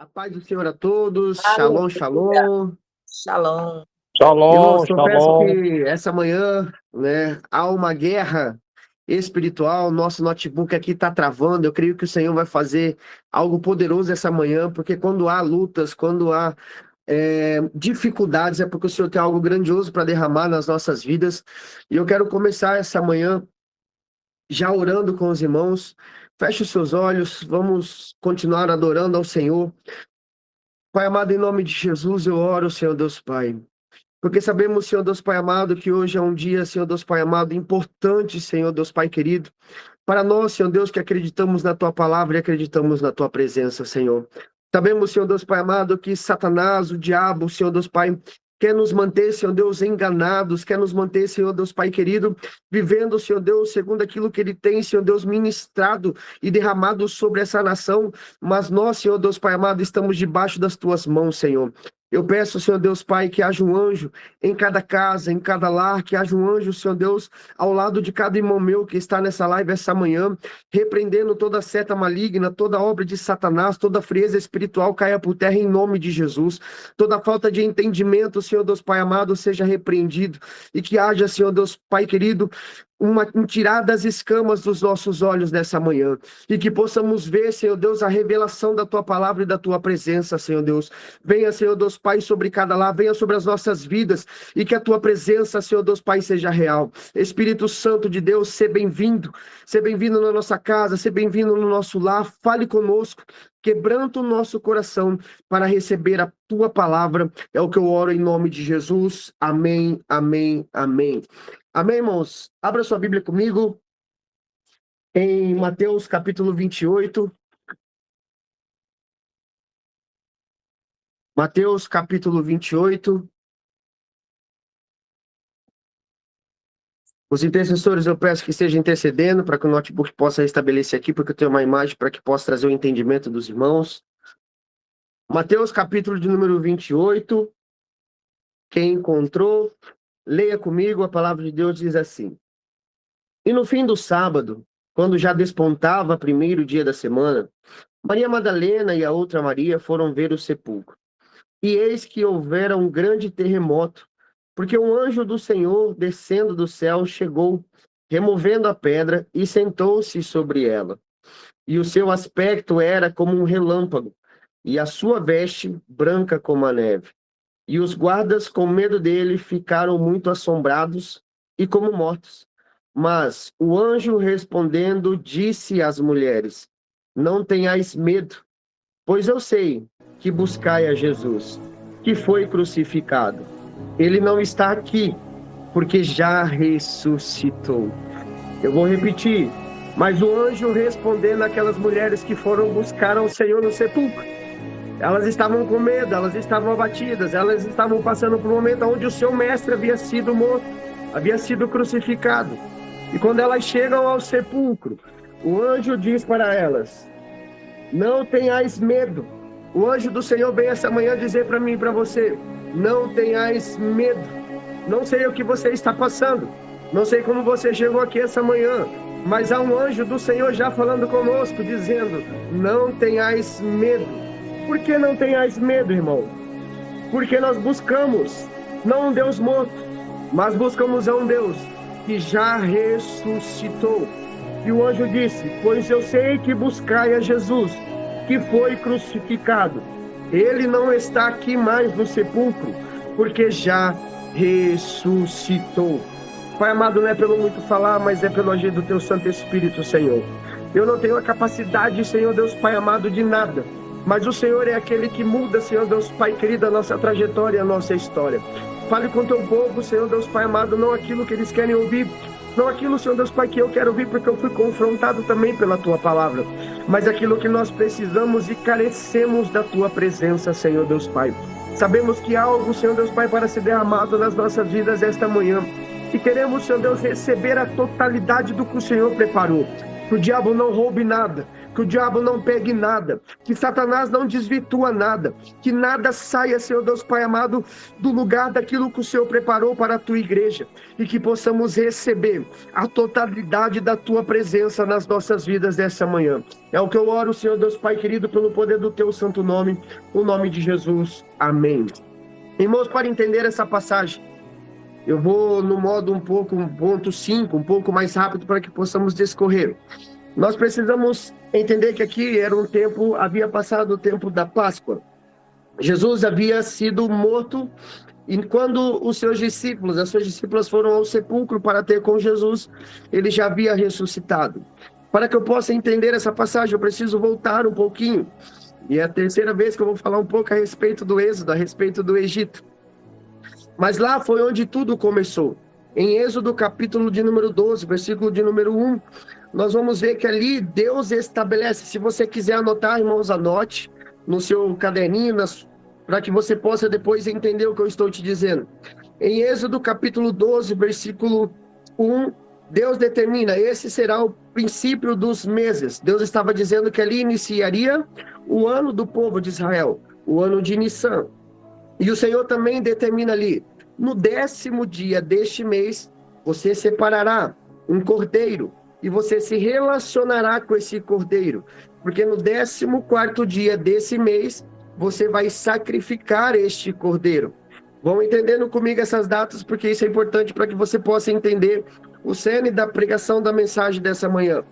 A paz do Senhor a todos, shalom, Aleluia. shalom. Shalom. Irmãos, Shalom, confesso shalom. que essa manhã, há uma guerra espiritual, nosso notebook aqui está travando, eu creio que o Senhor vai fazer algo poderoso essa manhã, porque quando há lutas, quando há dificuldades, é porque o Senhor tem algo grandioso para derramar nas nossas vidas, e eu quero começar essa manhã já orando com os irmãos. Feche os seus olhos, vamos continuar adorando ao Senhor. Pai amado, em nome de Jesus, eu oro, Senhor Deus Pai, porque sabemos, Senhor Deus Pai amado, que hoje é um dia, Senhor Deus Pai amado, importante, Senhor Deus Pai querido, para nós, Senhor Deus, que acreditamos na Tua palavra e acreditamos na Tua presença, Senhor. Sabemos, Senhor Deus Pai amado, que Satanás, o diabo, Senhor Deus Pai, quer nos manter, Senhor Deus, enganados, quer nos manter, Senhor Deus Pai querido, vivendo, Senhor Deus, segundo aquilo que Ele tem, Senhor Deus, ministrado e derramado sobre essa nação, mas nós, Senhor Deus Pai amado, estamos debaixo das Tuas mãos, Senhor. Eu peço, Senhor Deus Pai, que haja um anjo em cada casa, em cada lar, que haja um anjo, Senhor Deus, ao lado de cada irmão meu que está nessa live essa manhã, repreendendo toda seta maligna, toda obra de Satanás, toda frieza espiritual caia por terra em nome de Jesus. Toda falta de entendimento, Senhor Deus Pai amado, seja repreendido, e que haja, Senhor Deus Pai querido, um tirar das escamas dos nossos olhos nessa manhã, e que possamos ver, Senhor Deus, a revelação da Tua palavra e da Tua presença, Senhor Deus. Venha, Senhor Deus Pai, sobre cada lar, venha sobre as nossas vidas, e que a Tua presença, Senhor Deus Pai, seja real. Espírito Santo de Deus, seja bem-vindo na nossa casa, seja bem-vindo no nosso lar, fale conosco, quebranta o nosso coração para receber a Tua palavra, é o que eu oro em nome de Jesus, amém, amém, amém. Amém, irmãos? Abra sua Bíblia comigo em Mateus capítulo 28. Mateus capítulo 28. Os intercessores, eu peço que estejam intercedendo para que o notebook possa estabelecer aqui, porque eu tenho uma imagem para que possa trazer o entendimento dos irmãos. Mateus capítulo de número 28. Quem encontrou, leia comigo, a palavra de Deus diz assim: E no fim do sábado, quando já despontava o primeiro dia da semana, Maria Madalena e a outra Maria foram ver o sepulcro. E eis que houvera um grande terremoto, porque um anjo do Senhor, descendo do céu, chegou, removendo a pedra, e sentou-se sobre ela. E o seu aspecto era como um relâmpago, e a sua veste branca como a neve. E os guardas, com medo dele, ficaram muito assombrados e como mortos. Mas o anjo, respondendo, disse às mulheres: Não tenhais medo, pois eu sei que buscai a Jesus, que foi crucificado. Ele não está aqui, porque já ressuscitou. Eu vou repetir. Mas o anjo, respondendo àquelas mulheres que foram buscar ao Senhor no sepulcro, elas estavam com medo, elas estavam abatidas, elas estavam passando por um momento onde o seu mestre havia sido morto, havia sido crucificado. E quando elas chegam ao sepulcro, o anjo diz para elas: Não tenhais medo. O anjo do Senhor vem essa manhã dizer para mim e para você: Não tenhais medo. Não sei o que você está passando, não sei como você chegou aqui essa manhã, mas há um anjo do Senhor já falando conosco, dizendo: Não tenhais medo. Por que não tenhais medo, irmão? Porque nós buscamos não um Deus morto, mas buscamos a um Deus que já ressuscitou. E o anjo disse: Pois eu sei que buscai a Jesus, que foi crucificado. Ele não está aqui mais no sepulcro, porque já ressuscitou. Pai amado, não é pelo muito falar, mas é pelo agir do Teu Santo Espírito, Senhor. Eu não tenho a capacidade, Senhor Deus Pai amado, de nada, mas o Senhor é aquele que muda, Senhor Deus Pai querido, a nossa trajetória, a nossa história. Fale com Teu povo, Senhor Deus Pai amado, não aquilo que eles querem ouvir, não aquilo, Senhor Deus Pai, que eu quero ouvir, porque eu fui confrontado também pela Tua palavra, mas aquilo que nós precisamos e carecemos da Tua presença, Senhor Deus Pai. Sabemos que há algo, Senhor Deus Pai, para ser derramado nas nossas vidas esta manhã, e queremos, Senhor Deus, receber a totalidade do que o Senhor preparou. Que o diabo não roube nada, que o diabo não pegue nada, que Satanás não desvirtua nada, que nada saia, Senhor Deus Pai amado, do lugar daquilo que o Senhor preparou para a tua igreja, e que possamos receber a totalidade da tua presença nas nossas vidas dessa manhã. É o que eu oro, Senhor Deus Pai querido, pelo poder do teu santo nome, o nome de Jesus. Amém. Irmãos, para entender essa passagem, eu vou no modo ponto 5, um pouco mais rápido para que possamos discorrer. Nós precisamos entender que aqui havia passado o tempo da Páscoa. Jesus havia sido morto, e quando as suas discípulas foram ao sepulcro para ter com Jesus, ele já havia ressuscitado. Para que eu possa entender essa passagem, eu preciso voltar um pouquinho. E é a terceira vez que eu vou falar um pouco a respeito do Êxodo, a respeito do Egito. Mas lá foi onde tudo começou. Em Êxodo, capítulo de número 12, versículo de número 1, nós vamos ver que ali Deus estabelece. Se você quiser anotar, irmãos, anote no seu caderninho, para que você possa depois entender o que eu estou te dizendo. Em Êxodo, capítulo 12, versículo 1, Deus determina, esse será o princípio dos meses. Deus estava dizendo que ali iniciaria o ano do povo de Israel, o ano de Nissan. E o Senhor também determina ali, no 10º dia deste mês, você separará um cordeiro e você se relacionará com esse cordeiro, porque no 14º dia desse mês, você vai sacrificar este cordeiro. Vão entendendo comigo essas datas, porque isso é importante para que você possa entender o cerne da pregação da mensagem dessa manhã.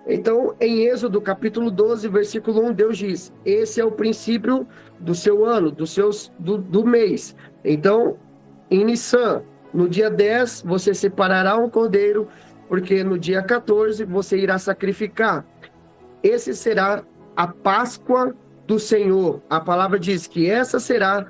Então, em Êxodo, capítulo 12, versículo 1, Deus diz, esse é o princípio do seu ano, do mês. Então, em Nissan, no dia 10, você separará um cordeiro, porque no dia 14 você irá sacrificar. Esse será a Páscoa do Senhor. A palavra diz que essa será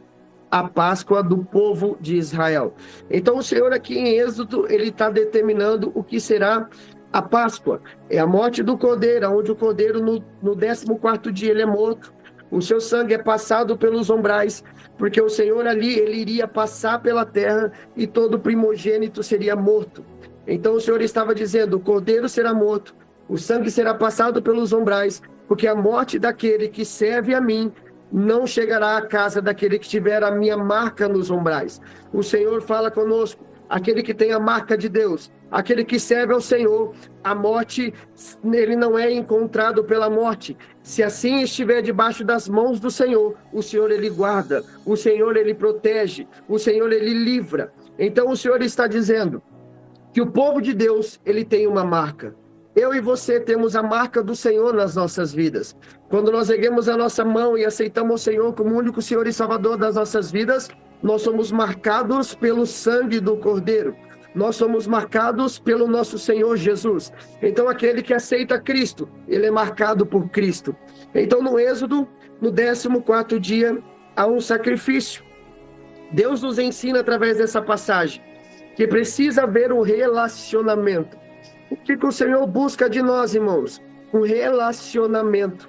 a Páscoa do povo de Israel. Então, o Senhor aqui em Êxodo, ele está determinando o que será a Páscoa. É a morte do cordeiro, onde o cordeiro no 14º dia ele é morto. O seu sangue é passado pelos umbrais, porque o Senhor ali, ele iria passar pela terra e todo primogênito seria morto. Então o Senhor estava dizendo, o cordeiro será morto, o sangue será passado pelos umbrais, porque a morte daquele que serve a mim não chegará à casa daquele que tiver a minha marca nos umbrais. O Senhor fala conosco, aquele que tem a marca de Deus, aquele que serve ao Senhor, a morte, ele não é encontrado pela morte. Se assim estiver debaixo das mãos do Senhor, o Senhor ele guarda, o Senhor ele protege, o Senhor ele livra. Então o Senhor está dizendo que o povo de Deus, ele tem uma marca. Eu e você temos a marca do Senhor nas nossas vidas. Quando nós erguemos a nossa mão e aceitamos o Senhor como único Senhor e Salvador das nossas vidas, nós somos marcados pelo sangue do Cordeiro. Nós somos marcados pelo nosso Senhor Jesus. Então aquele que aceita Cristo, ele é marcado por Cristo. Então no Êxodo, no 14º dia, há um sacrifício. Deus nos ensina através dessa passagem que precisa haver um relacionamento. O que o Senhor busca de nós, irmãos? Um relacionamento.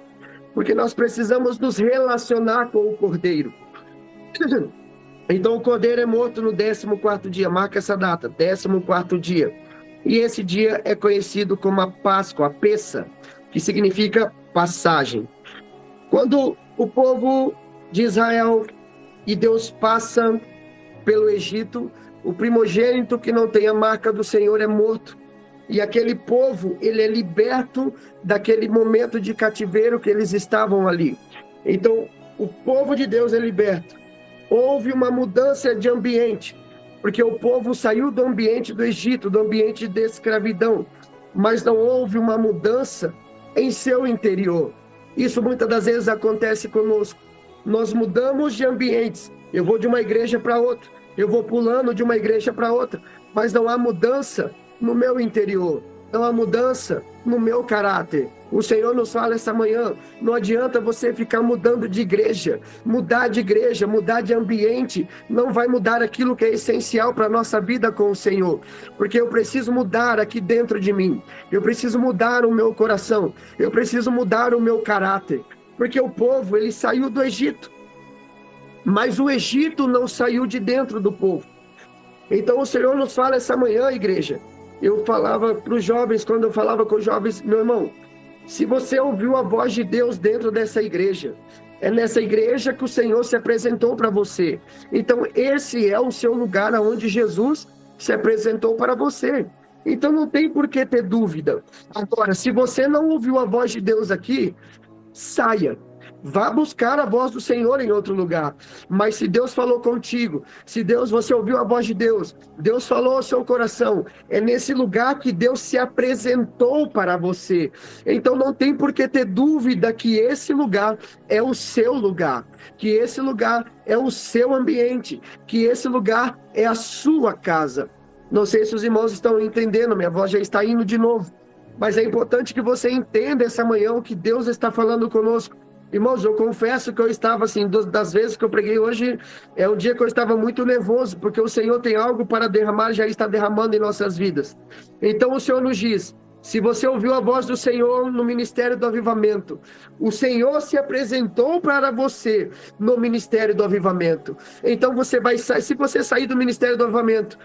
Porque nós precisamos nos relacionar com o Cordeiro. Então o Cordeiro é morto no 14º dia, marca essa data, 14º dia. E esse dia é conhecido como a Páscoa, a Pessa, que significa passagem. Quando o povo de Israel e Deus passa pelo Egito, o primogênito que não tem a marca do Senhor é morto. E aquele povo, ele é liberto daquele momento de cativeiro que eles estavam ali. Então, o povo de Deus é liberto. Houve uma mudança de ambiente, porque o povo saiu do ambiente do Egito, do ambiente de escravidão, mas não houve uma mudança em seu interior. Isso muitas das vezes acontece conosco. Nós mudamos de ambientes. Eu vou de uma igreja para outra, eu vou pulando de uma igreja para outra, mas não há mudança no meu interior, não há mudança no meu caráter. O Senhor nos fala essa manhã, não adianta você ficar mudando de igreja, mudar de ambiente, não vai mudar aquilo que é essencial para a nossa vida com o Senhor, porque eu preciso mudar aqui dentro de mim, eu preciso mudar o meu coração, eu preciso mudar o meu caráter, porque o povo, ele saiu do Egito, mas o Egito não saiu de dentro do povo. Então o Senhor nos fala essa manhã, igreja. Eu falava para os jovens, quando eu falava com os jovens, meu irmão, Se você ouviu a voz de Deus dentro dessa igreja, é nessa igreja que o Senhor se apresentou para você. Então, esse é o seu lugar onde Jesus se apresentou para você. Então, não tem por que ter dúvida. Agora, se você não ouviu a voz de Deus aqui, saia. Vá buscar a voz do Senhor em outro lugar. Mas se Deus falou contigo, se você ouviu a voz de Deus, Deus falou ao seu coração, é nesse lugar que Deus se apresentou para você. Então não tem por que ter dúvida que esse lugar é o seu lugar, que esse lugar é o seu ambiente, que esse lugar é a sua casa. Não sei se os irmãos estão entendendo, minha voz já está indo de novo. Mas é importante que você entenda essa manhã o que Deus está falando conosco. Irmãos, eu confesso que eu estava assim, das vezes que eu preguei hoje, é um dia que eu estava muito nervoso, porque o Senhor tem algo para derramar, já está derramando em nossas vidas. Então o Senhor nos diz, se você ouviu a voz do Senhor no Ministério do Avivamento, o Senhor se apresentou para você no Ministério do Avivamento. Então você vai sair, se você sair do Ministério do Avivamento,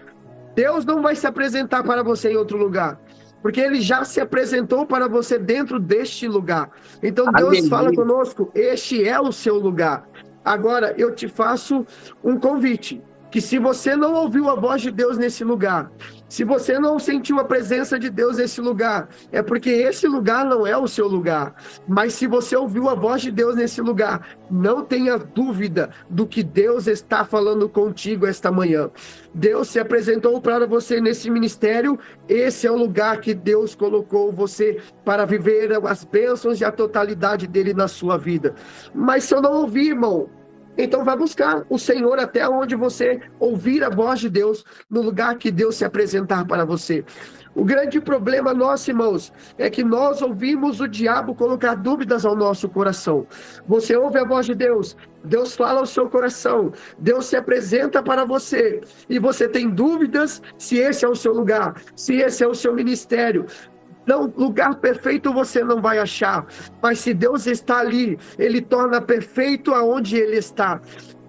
Deus não vai se apresentar para você em outro lugar, porque Ele já se apresentou para você dentro deste lugar. Então Deus fala conosco, este é o seu lugar. Agora eu te faço um convite, que se você não ouviu a voz de Deus nesse lugar, se você não sentiu a presença de Deus nesse lugar, é porque esse lugar não é o seu lugar. Mas se você ouviu a voz de Deus nesse lugar, não tenha dúvida do que Deus está falando contigo esta manhã. Deus se apresentou para você nesse ministério, esse é o lugar que Deus colocou você para viver as bênçãos e a totalidade dele na sua vida. Mas se eu não ouvir, irmão, então vai buscar o Senhor até onde você ouvir a voz de Deus, no lugar que Deus se apresentar para você. O grande problema nosso, irmãos, é que nós ouvimos o diabo colocar dúvidas ao nosso coração. Você ouve a voz de Deus, Deus fala ao seu coração, Deus se apresenta para você, e você tem dúvidas se esse é o seu lugar, se esse é o seu ministério. Não, lugar perfeito você não vai achar, mas se Deus está ali, Ele torna perfeito aonde Ele está.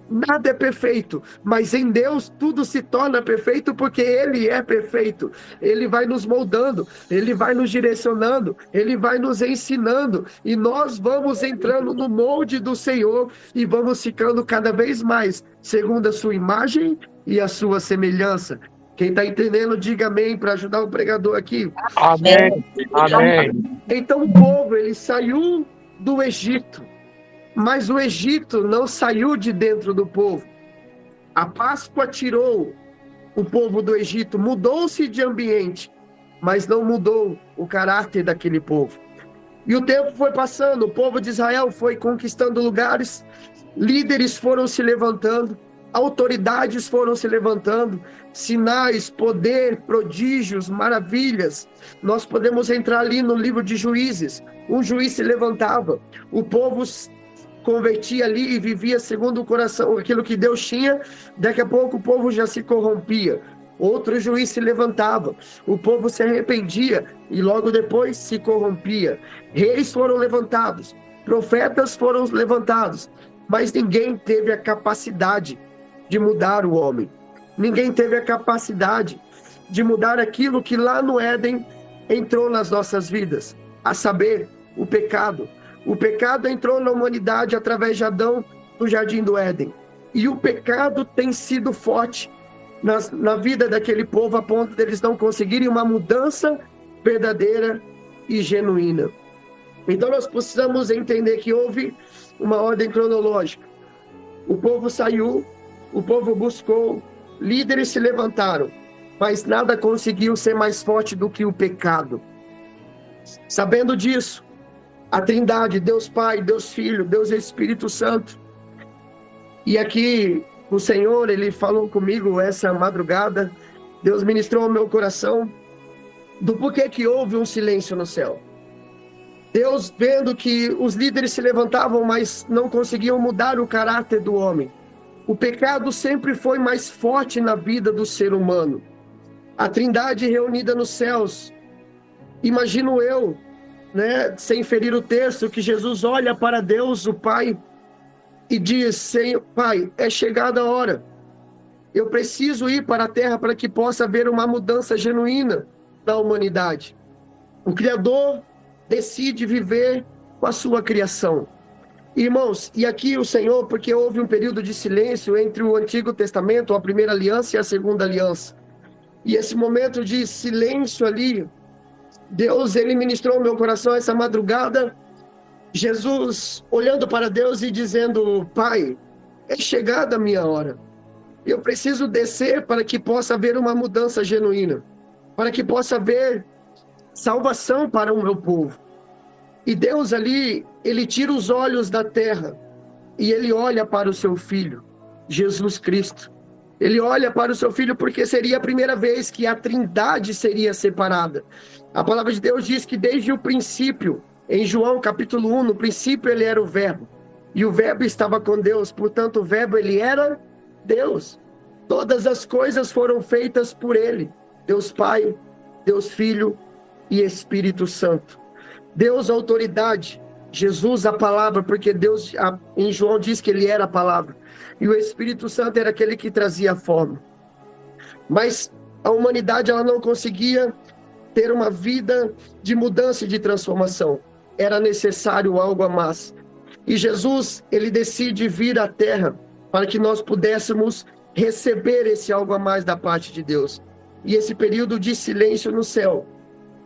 Nada é perfeito, mas em Deus tudo se torna perfeito porque Ele é perfeito. Ele vai nos moldando, Ele vai nos direcionando, Ele vai nos ensinando, e nós vamos entrando no molde do Senhor e vamos ficando cada vez mais segundo a sua imagem e a sua semelhança. Quem está entendendo, diga amém para ajudar o pregador aqui. Amém. Amém. Então o povo, ele saiu do Egito, mas o Egito não saiu de dentro do povo. A Páscoa tirou o povo do Egito, mudou-se de ambiente, mas não mudou o caráter daquele povo. E o tempo foi passando, o povo de Israel foi conquistando lugares, líderes foram se levantando, autoridades foram se levantando, sinais, poder, prodígios, maravilhas. Nós podemos entrar ali no livro de Juízes. Um juiz se levantava, o povo convertia ali e vivia segundo o coração, aquilo que Deus tinha. Daqui a pouco o povo já se corrompia. Outro juiz se levantava, o povo se arrependia e logo depois se corrompia. Reis foram levantados, profetas foram levantados, mas ninguém teve a capacidade de mudar o homem. Ninguém teve a capacidade de mudar aquilo que lá no Éden entrou nas nossas vidas, a saber, o pecado. O pecado entrou na humanidade através de Adão no jardim do Éden. E o pecado tem sido forte na vida daquele povo, a ponto deles não conseguirem uma mudança verdadeira e genuína. Então nós precisamos entender que houve uma ordem cronológica. O povo saiu, o povo buscou, líderes se levantaram, mas nada conseguiu ser mais forte do que o pecado. Sabendo disso, a Trindade, Deus Pai, Deus Filho, Deus Espírito Santo. E aqui o Senhor, Ele falou comigo essa madrugada, Deus ministrou ao meu coração do porquê que houve um silêncio no céu. Deus vendo que os líderes se levantavam, mas não conseguiam mudar o caráter do homem. O pecado sempre foi mais forte na vida do ser humano. A Trindade reunida nos céus. Imagino eu, né, sem ferir o texto, que Jesus olha para Deus, o Pai, e diz: Senhor, Pai, é chegada a hora. Eu preciso ir para a terra para que possa haver uma mudança genuína da humanidade. O Criador decide viver com a sua criação. Irmãos, e aqui o Senhor, porque houve um período de silêncio entre o Antigo Testamento, a primeira aliança e a segunda aliança. E esse momento de silêncio ali, Deus, ele ministrou no meu coração essa madrugada, Jesus olhando para Deus e dizendo: Pai, é chegada a minha hora. Eu preciso descer para que possa haver uma mudança genuína, para que possa haver salvação para o meu povo. E Deus ali, ele tira os olhos da terra e ele olha para o seu Filho, Jesus Cristo. Ele olha para o seu Filho porque seria a primeira vez que a Trindade seria separada. A palavra de Deus diz que desde o princípio, em João capítulo 1, no princípio ele era o Verbo, e o Verbo estava com Deus, portanto o Verbo ele era Deus. Todas as coisas foram feitas por ele, Deus Pai, Deus Filho e Espírito Santo. Deus, a autoridade, Jesus, a palavra, porque Deus, em João diz que ele era a palavra, e o Espírito Santo era aquele que trazia a forma. Mas a humanidade, ela não conseguia ter uma vida de mudança e de transformação. Era necessário algo a mais. E Jesus, ele decide vir à terra para que nós pudéssemos receber esse algo a mais da parte de Deus. E esse período de silêncio no céu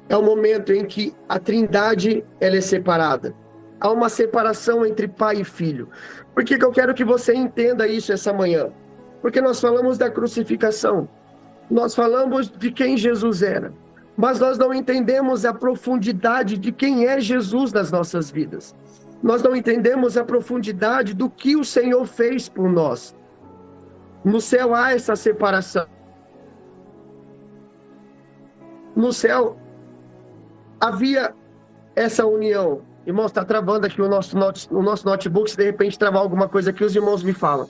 é o momento em que a Trindade ela é separada. Há uma separação entre pai e filho. Por que eu quero que você entenda isso essa manhã? Porque nós falamos da crucificação. Nós falamos de quem Jesus era. Mas nós não entendemos a profundidade de quem é Jesus nas nossas vidas. Nós não entendemos a profundidade do que o Senhor fez por nós. No céu há essa separação. No céu havia essa união. Irmãos, está travando aqui o nosso notebook. Se de repente travar alguma coisa aqui, os irmãos me falam.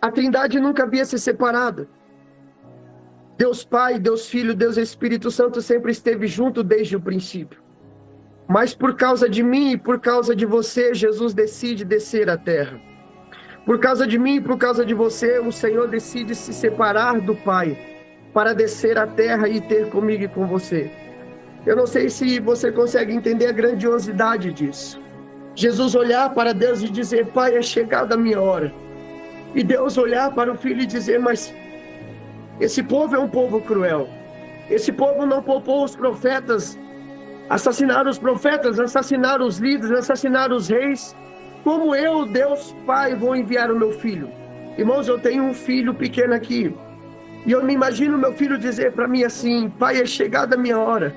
A Trindade nunca havia se separado. Deus Pai, Deus Filho, Deus Espírito Santo sempre esteve junto desde o princípio. Mas por causa de mim e por causa de você, Jesus decide descer à terra. Por causa de mim e por causa de você, o Senhor decide se separar do Pai para descer à terra e ter comigo e com você. Eu não sei se você consegue entender a grandiosidade disso. Jesus olhar para Deus e dizer: Pai, é chegada a minha hora. E Deus olhar para o Filho e dizer: mas esse povo é um povo cruel. Esse povo não poupou os profetas, assassinaram os profetas, assassinaram os líderes, assassinaram os reis. Como eu, Deus Pai, vou enviar o meu filho? Irmãos, eu tenho um filho pequeno aqui. E eu me imagino meu filho dizer para mim assim: Pai, é chegada a minha hora.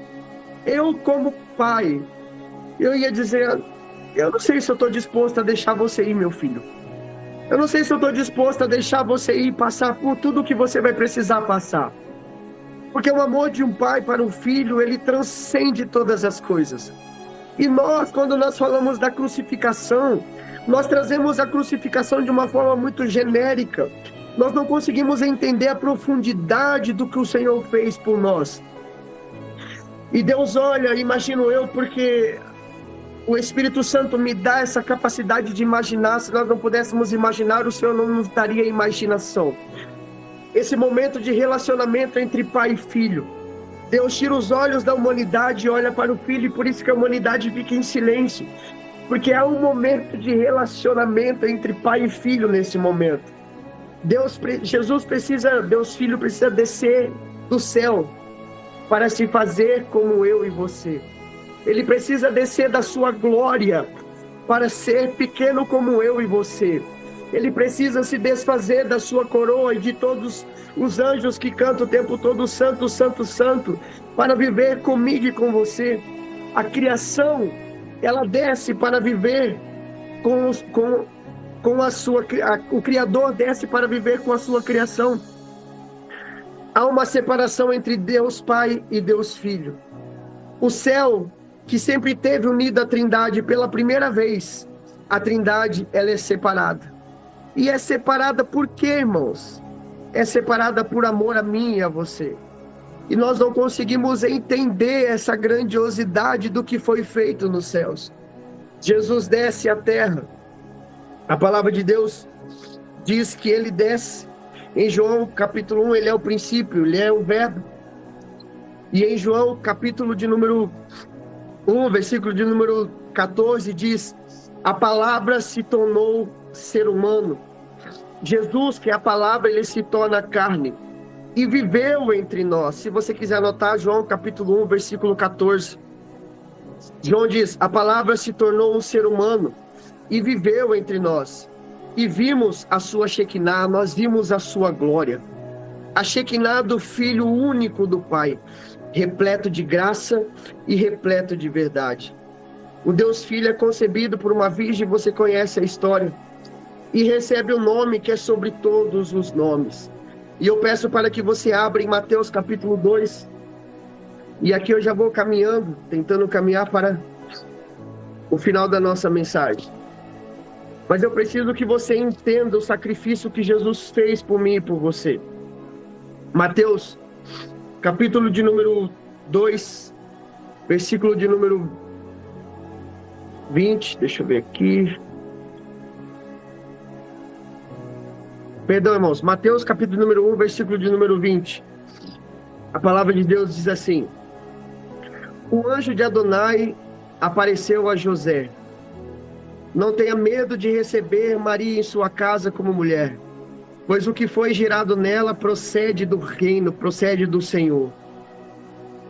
Eu, como pai, eu ia dizer: eu não sei se eu estou disposto a deixar você ir, meu filho. Eu não sei se eu estou disposto a deixar você ir passar por tudo o que você vai precisar passar. Porque o amor de um pai para um filho, ele transcende todas as coisas. E nós, quando nós falamos da crucificação, nós trazemos a crucificação de uma forma muito genérica. Nós não conseguimos entender a profundidade do que o Senhor fez por nós. E Deus olha, imagino eu, porque o Espírito Santo me dá essa capacidade de imaginar. Se nós não pudéssemos imaginar, o Senhor não nos daria imaginação. Esse momento de relacionamento entre pai e filho. Deus tira os olhos da humanidade e olha para o filho, e por isso que a humanidade fica em silêncio. Porque há um momento de relacionamento entre pai e filho nesse momento. Deus Filho precisa descer do céu para se fazer como eu e você. Ele precisa descer da sua glória para ser pequeno como eu e você. Ele precisa se desfazer da sua coroa e de todos os anjos que cantam o tempo todo: Santo, Santo, Santo, para viver comigo e com você. A criação, ela desce para viver com a sua... O Criador desce para viver com a sua criação. Há uma separação entre Deus Pai e Deus Filho. O céu, que sempre teve unido a Trindade, pela primeira vez, a Trindade, ela é separada. E é separada por quê, irmãos? É separada por amor a mim e a você. E nós não conseguimos entender essa grandiosidade do que foi feito nos céus. Jesus desce à terra. A palavra de Deus diz que ele desce. Em João capítulo 1, ele é o princípio, ele é o Verbo. E em João, capítulo de número 1, versículo de número 14, diz: a palavra se tornou ser humano. Jesus, que é a palavra, ele se torna carne e viveu entre nós. Se você quiser anotar, João capítulo 1, versículo 14. João diz: a palavra se tornou um ser humano e viveu entre nós. E vimos a sua Shekinah, nós vimos a sua glória. A Shekinah do Filho único do Pai, repleto de graça e repleto de verdade. O Deus Filho é concebido por uma virgem, você conhece a história, e recebe o nome que é sobre todos os nomes. E eu peço para que você abra em Mateus capítulo 2, e aqui eu já vou caminhando, tentando caminhar para o final da nossa mensagem. Mas eu preciso que você entenda o sacrifício que Jesus fez por mim e por você. Mateus, capítulo de número 2, versículo de número 20, deixa eu ver aqui. Perdão, irmãos, Mateus, capítulo número 1, versículo de número 20. A palavra de Deus diz assim: o anjo de Adonai apareceu a José. Não tenha medo de receber Maria em sua casa como mulher, pois o que foi gerado nela procede do reino, procede do Senhor.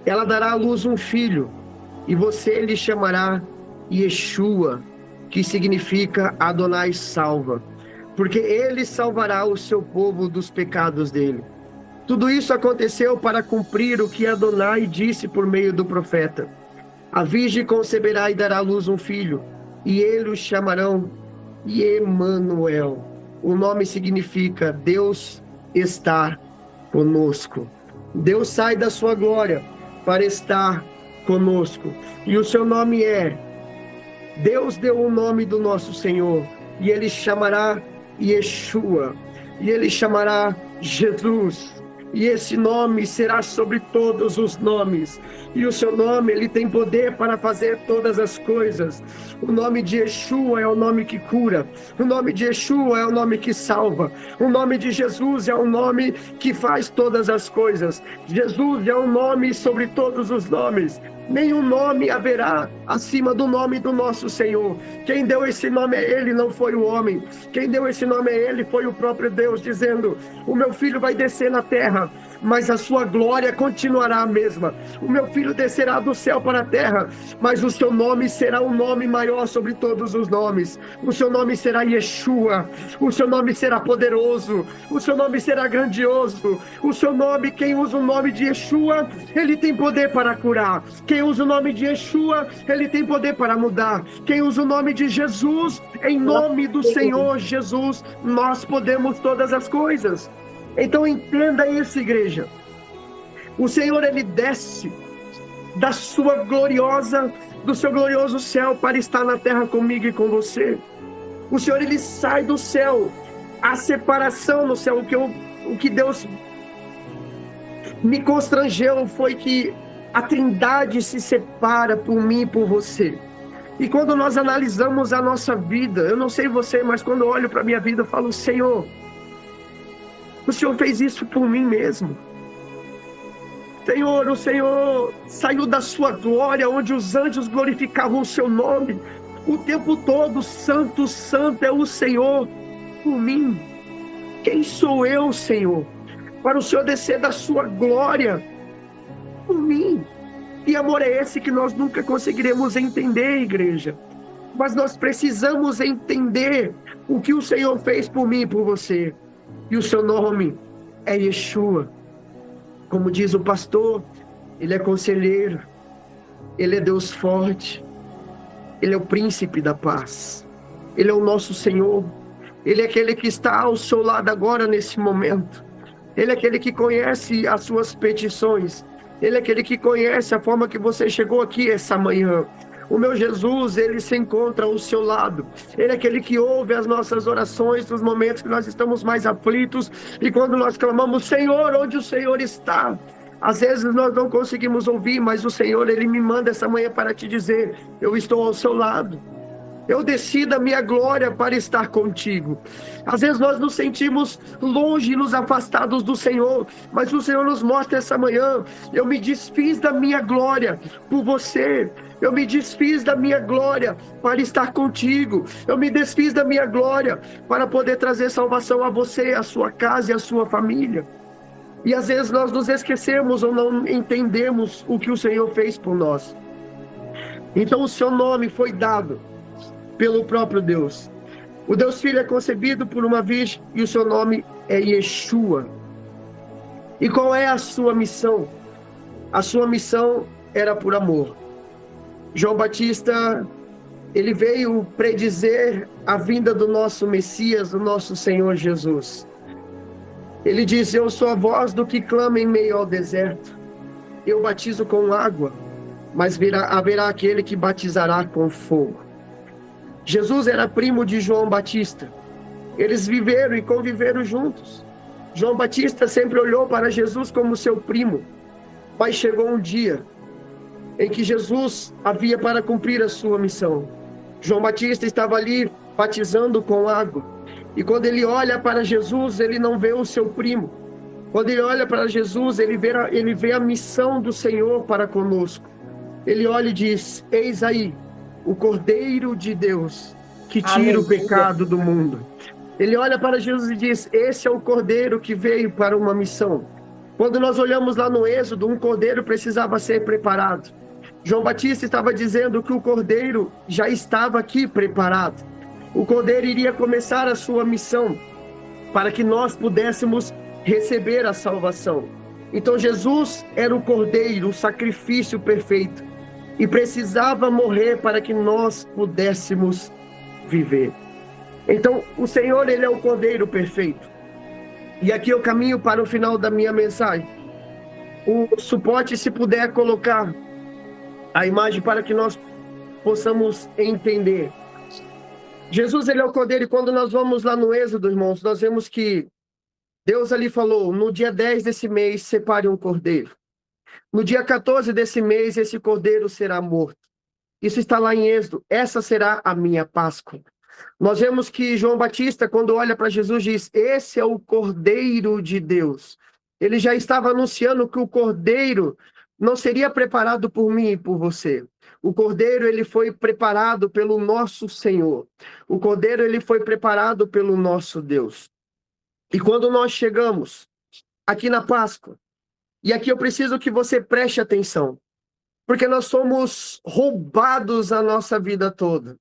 Ela dará à luz um filho, e você lhe chamará Yeshua, que significa Adonai salva, porque ele salvará o seu povo dos pecados dele. Tudo isso aconteceu para cumprir o que Adonai disse por meio do profeta: a virgem conceberá e dará à luz um filho, e ele o chamarão Emanuel. O nome significa Deus está conosco. Deus sai da sua glória para estar conosco. E o seu nome é... Deus deu o nome do nosso Senhor, e ele chamará Yeshua, e ele chamará Jesus. E esse nome será sobre todos os nomes. E o seu nome, ele tem poder para fazer todas as coisas. O nome de Yeshua é o nome que cura. O nome de Yeshua é o nome que salva. O nome de Jesus é o nome que faz todas as coisas. Jesus é o nome sobre todos os nomes. Nenhum nome haverá acima do nome do nosso Senhor. Quem deu esse nome é Ele, não foi o homem. Quem deu esse nome é Ele, foi o próprio Deus, dizendo: o meu filho vai descer na terra, mas a sua glória continuará a mesma. O meu filho descerá do céu para a terra, mas o seu nome será um nome maior sobre todos os nomes. O seu nome será Yeshua. O seu nome será poderoso. O seu nome será grandioso. O seu nome, quem usa o nome de Yeshua, ele tem poder para curar. Quem usa o nome de Yeshua, ele tem poder para mudar. Quem usa o nome de Jesus, em nome do Senhor Jesus, nós podemos todas as coisas. Então entenda isso, igreja. O Senhor, ele desce do seu glorioso céu para estar na terra comigo e com você. O Senhor, ele sai do céu. A separação no céu, o que Deus me constrangeu foi que a Trindade se separa por mim e por você. E quando nós analisamos a nossa vida, eu não sei você, mas quando eu olho para a minha vida, eu falo: Senhor, o Senhor fez isso por mim mesmo. Senhor, o Senhor saiu da sua glória, onde os anjos glorificavam o seu nome o tempo todo. Santo, santo é o Senhor por mim. Quem sou eu, Senhor, para o Senhor descer da sua glória por mim? Que amor é esse que nós nunca conseguiremos entender, igreja? Mas nós precisamos entender o que o Senhor fez por mim e por você. E o seu nome é Yeshua. Como diz o pastor, ele é conselheiro, ele é Deus forte, ele é o príncipe da paz, ele é o nosso Senhor, ele é aquele que está ao seu lado agora nesse momento, ele é aquele que conhece as suas petições, ele é aquele que conhece a forma que você chegou aqui essa manhã. O meu Jesus, ele se encontra ao seu lado. Ele é aquele que ouve as nossas orações nos momentos que nós estamos mais aflitos. E quando nós clamamos: Senhor, onde o Senhor está? Às vezes nós não conseguimos ouvir, mas o Senhor, ele me manda essa manhã para te dizer: eu estou ao seu lado. Eu desci da minha glória para estar contigo. Às vezes nós nos sentimos longe, nos afastados do Senhor, mas o Senhor nos mostra essa manhã: eu me desfiz da minha glória por você. Eu me desfiz da minha glória para estar contigo. Eu me desfiz da minha glória para poder trazer salvação a você, a sua casa e a sua família. E às vezes nós nos esquecemos ou não entendemos o que o Senhor fez por nós. Então o seu nome foi dado pelo próprio Deus. O Deus Filho é concebido por uma virgem e o seu nome é Yeshua. E qual é a sua missão? A sua missão era por amor. João Batista, ele veio predizer a vinda do nosso Messias, do nosso Senhor Jesus. Ele diz: eu sou a voz do que clama em meio ao deserto. Eu batizo com água, mas haverá aquele que batizará com fogo. Jesus era primo de João Batista. Eles viveram e conviveram juntos. João Batista sempre olhou para Jesus como seu primo. Mas chegou um dia em que Jesus havia para cumprir a sua missão. João Batista estava ali batizando com água. E quando ele olha para Jesus, ele não vê o seu primo. Quando ele olha para Jesus, ele vê a missão do Senhor para conosco. Ele olha e diz: eis aí o Cordeiro de Deus que tira o pecado do mundo. Ele olha para Jesus e diz: esse é o Cordeiro que veio para uma missão. Quando nós olhamos lá no Êxodo, um cordeiro precisava ser preparado. João Batista estava dizendo que o Cordeiro já estava aqui preparado. O Cordeiro iria começar a sua missão para que nós pudéssemos receber a salvação. Então Jesus era o Cordeiro, o sacrifício perfeito, e precisava morrer para que nós pudéssemos viver. Então o Senhor, ele é o Cordeiro perfeito. E aqui eu caminho para o final da minha mensagem. O suporte, se puder colocar a imagem para que nós possamos entender. Jesus, ele é o Cordeiro, e quando nós vamos lá no Êxodo, irmãos, nós vemos que Deus ali falou: no dia 10 desse mês, separe um cordeiro. No dia 14 desse mês, esse cordeiro será morto. Isso está lá em Êxodo. Essa será a minha Páscoa. Nós vemos que João Batista, quando olha para Jesus, diz: esse é o Cordeiro de Deus. Ele já estava anunciando que o Cordeiro não seria preparado por mim e por você. O Cordeiro, ele foi preparado pelo nosso Senhor. O Cordeiro, ele foi preparado pelo nosso Deus. E quando nós chegamos aqui na Páscoa, e aqui eu preciso que você preste atenção, porque nós somos roubados a nossa vida toda.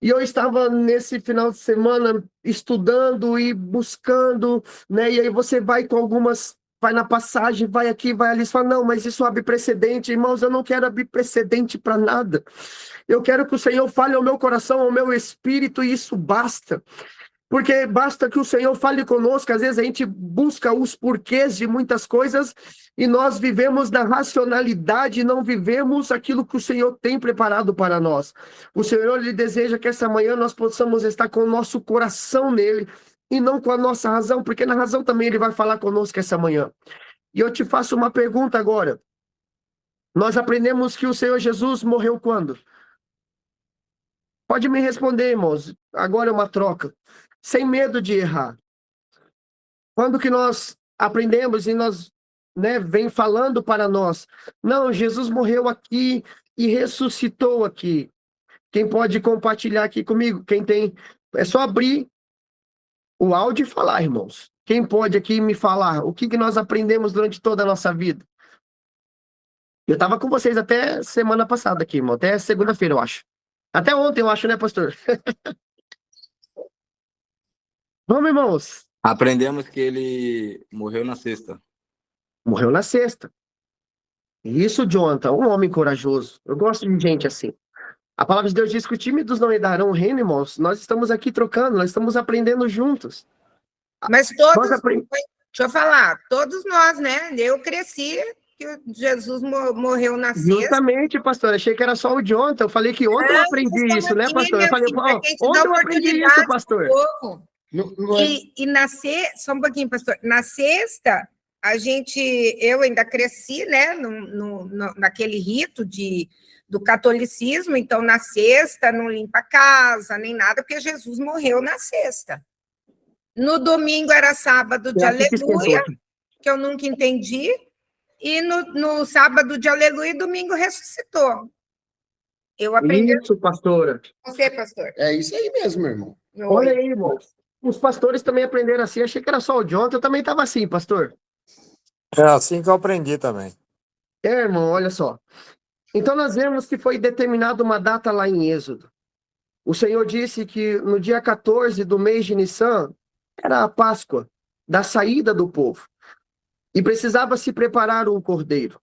E eu estava nesse final de semana estudando e buscando, né? E aí você vai com algumas, vai na passagem, vai aqui, vai ali, e fala: não, mas isso abre precedente. Irmãos, eu não quero abrir precedente para nada. Eu quero que o Senhor fale ao meu coração, ao meu espírito, e isso basta. Porque basta que o Senhor fale conosco. Às vezes a gente busca os porquês de muitas coisas e nós vivemos na racionalidade e não vivemos aquilo que o Senhor tem preparado para nós. O Senhor, ele deseja que essa manhã nós possamos estar com o nosso coração nele e não com a nossa razão, porque na razão também ele vai falar conosco essa manhã. E eu te faço uma pergunta agora. Nós aprendemos que o Senhor Jesus morreu quando? Pode me responder, irmãos. Agora é uma troca. Sem medo de errar. Quando que nós aprendemos e nós, né, vem falando para nós: não, Jesus morreu aqui e ressuscitou aqui. Quem pode compartilhar aqui comigo? Quem tem? É só abrir o áudio e falar, irmãos. Quem pode aqui me falar o que nós aprendemos durante toda a nossa vida? Eu estava com vocês até semana passada aqui, irmão. Até segunda-feira, eu acho. Até ontem, eu acho, né, pastor? Vamos, irmãos. Aprendemos que ele morreu na sexta. Morreu na sexta. Isso, Jonathan, um homem corajoso. Eu gosto de gente assim. A palavra de Deus diz que os tímidos não herdarão o reino, irmãos. Nós estamos aqui trocando, nós estamos aprendendo juntos. Mas todos, deixa eu falar, todos nós, né? Eu cresci que Jesus morreu na sexta. Justamente, pastor. Achei que era só o Jonathan. Eu falei que ontem eu aprendi isso, né, pastor? Eu falei, ontem eu aprendi isso, pastor. E na sexta, só um pouquinho, pastor. Na sexta, eu ainda cresci, né, naquele rito do catolicismo, então na sexta não limpa a casa, nem nada, porque Jesus morreu na sexta. No domingo era sábado de aleluia, que eu nunca entendi, e no sábado de aleluia, domingo ressuscitou. Eu aprendi. Isso, pastora. Você, pastor. É isso aí mesmo, meu irmão. Olha aí, irmão. Os pastores também aprenderam assim. Achei que era só o Jonathan, eu também estava assim, pastor. É assim que eu aprendi também. Irmão, olha só. Então nós vemos que foi determinada uma data lá em Êxodo. O Senhor disse que no dia 14 do mês de Nissan era a Páscoa, da saída do povo. E precisava se preparar um cordeiro.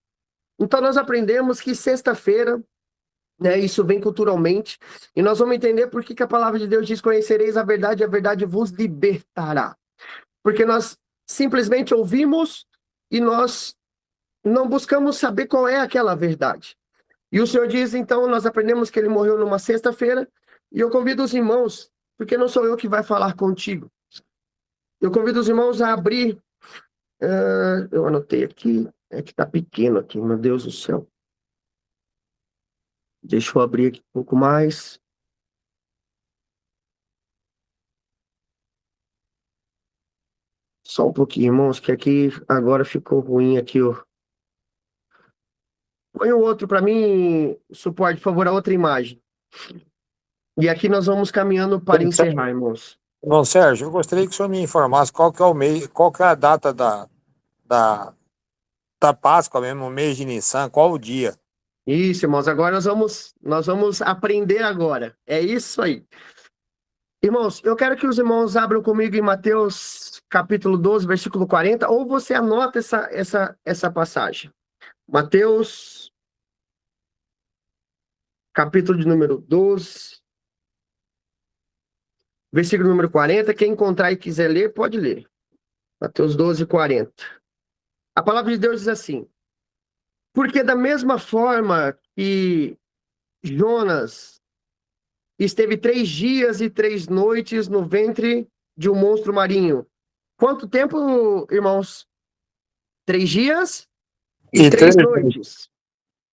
Então nós aprendemos que sexta-feira, né, isso vem culturalmente, e nós vamos entender por que a palavra de Deus diz: conhecereis a verdade vos libertará. Porque nós simplesmente ouvimos e nós não buscamos saber qual é aquela verdade. E o Senhor diz, então, nós aprendemos que ele morreu numa sexta-feira, e eu convido os irmãos, porque não sou eu que vai falar contigo, eu convido os irmãos a abrir, eu anotei aqui, é que tá pequeno aqui, meu Deus do céu. Deixa eu abrir aqui um pouco mais. Só um pouquinho, irmãos, que aqui agora ficou ruim aqui, ó. Põe o outro para mim, suporte, por favor, a outra imagem. E aqui nós vamos caminhando para encerrar, irmãos. Bom, Sérgio, eu gostaria que o senhor me informasse qual que é o mês, qual que é a data da Páscoa mesmo, o mês de Nissan, qual o dia? Isso, irmãos, agora nós vamos aprender agora. É isso aí. Irmãos, eu quero que os irmãos abram comigo em Mateus capítulo 12, versículo 40, ou você anota essa passagem. Mateus, capítulo de número 12, versículo número 40. Quem encontrar e quiser ler, pode ler. Mateus 12, 40. A palavra de Deus diz assim: porque da mesma forma que Jonas esteve 3 dias e 3 noites no ventre de um monstro marinho. Quanto tempo, irmãos? 3 dias e 3 noites.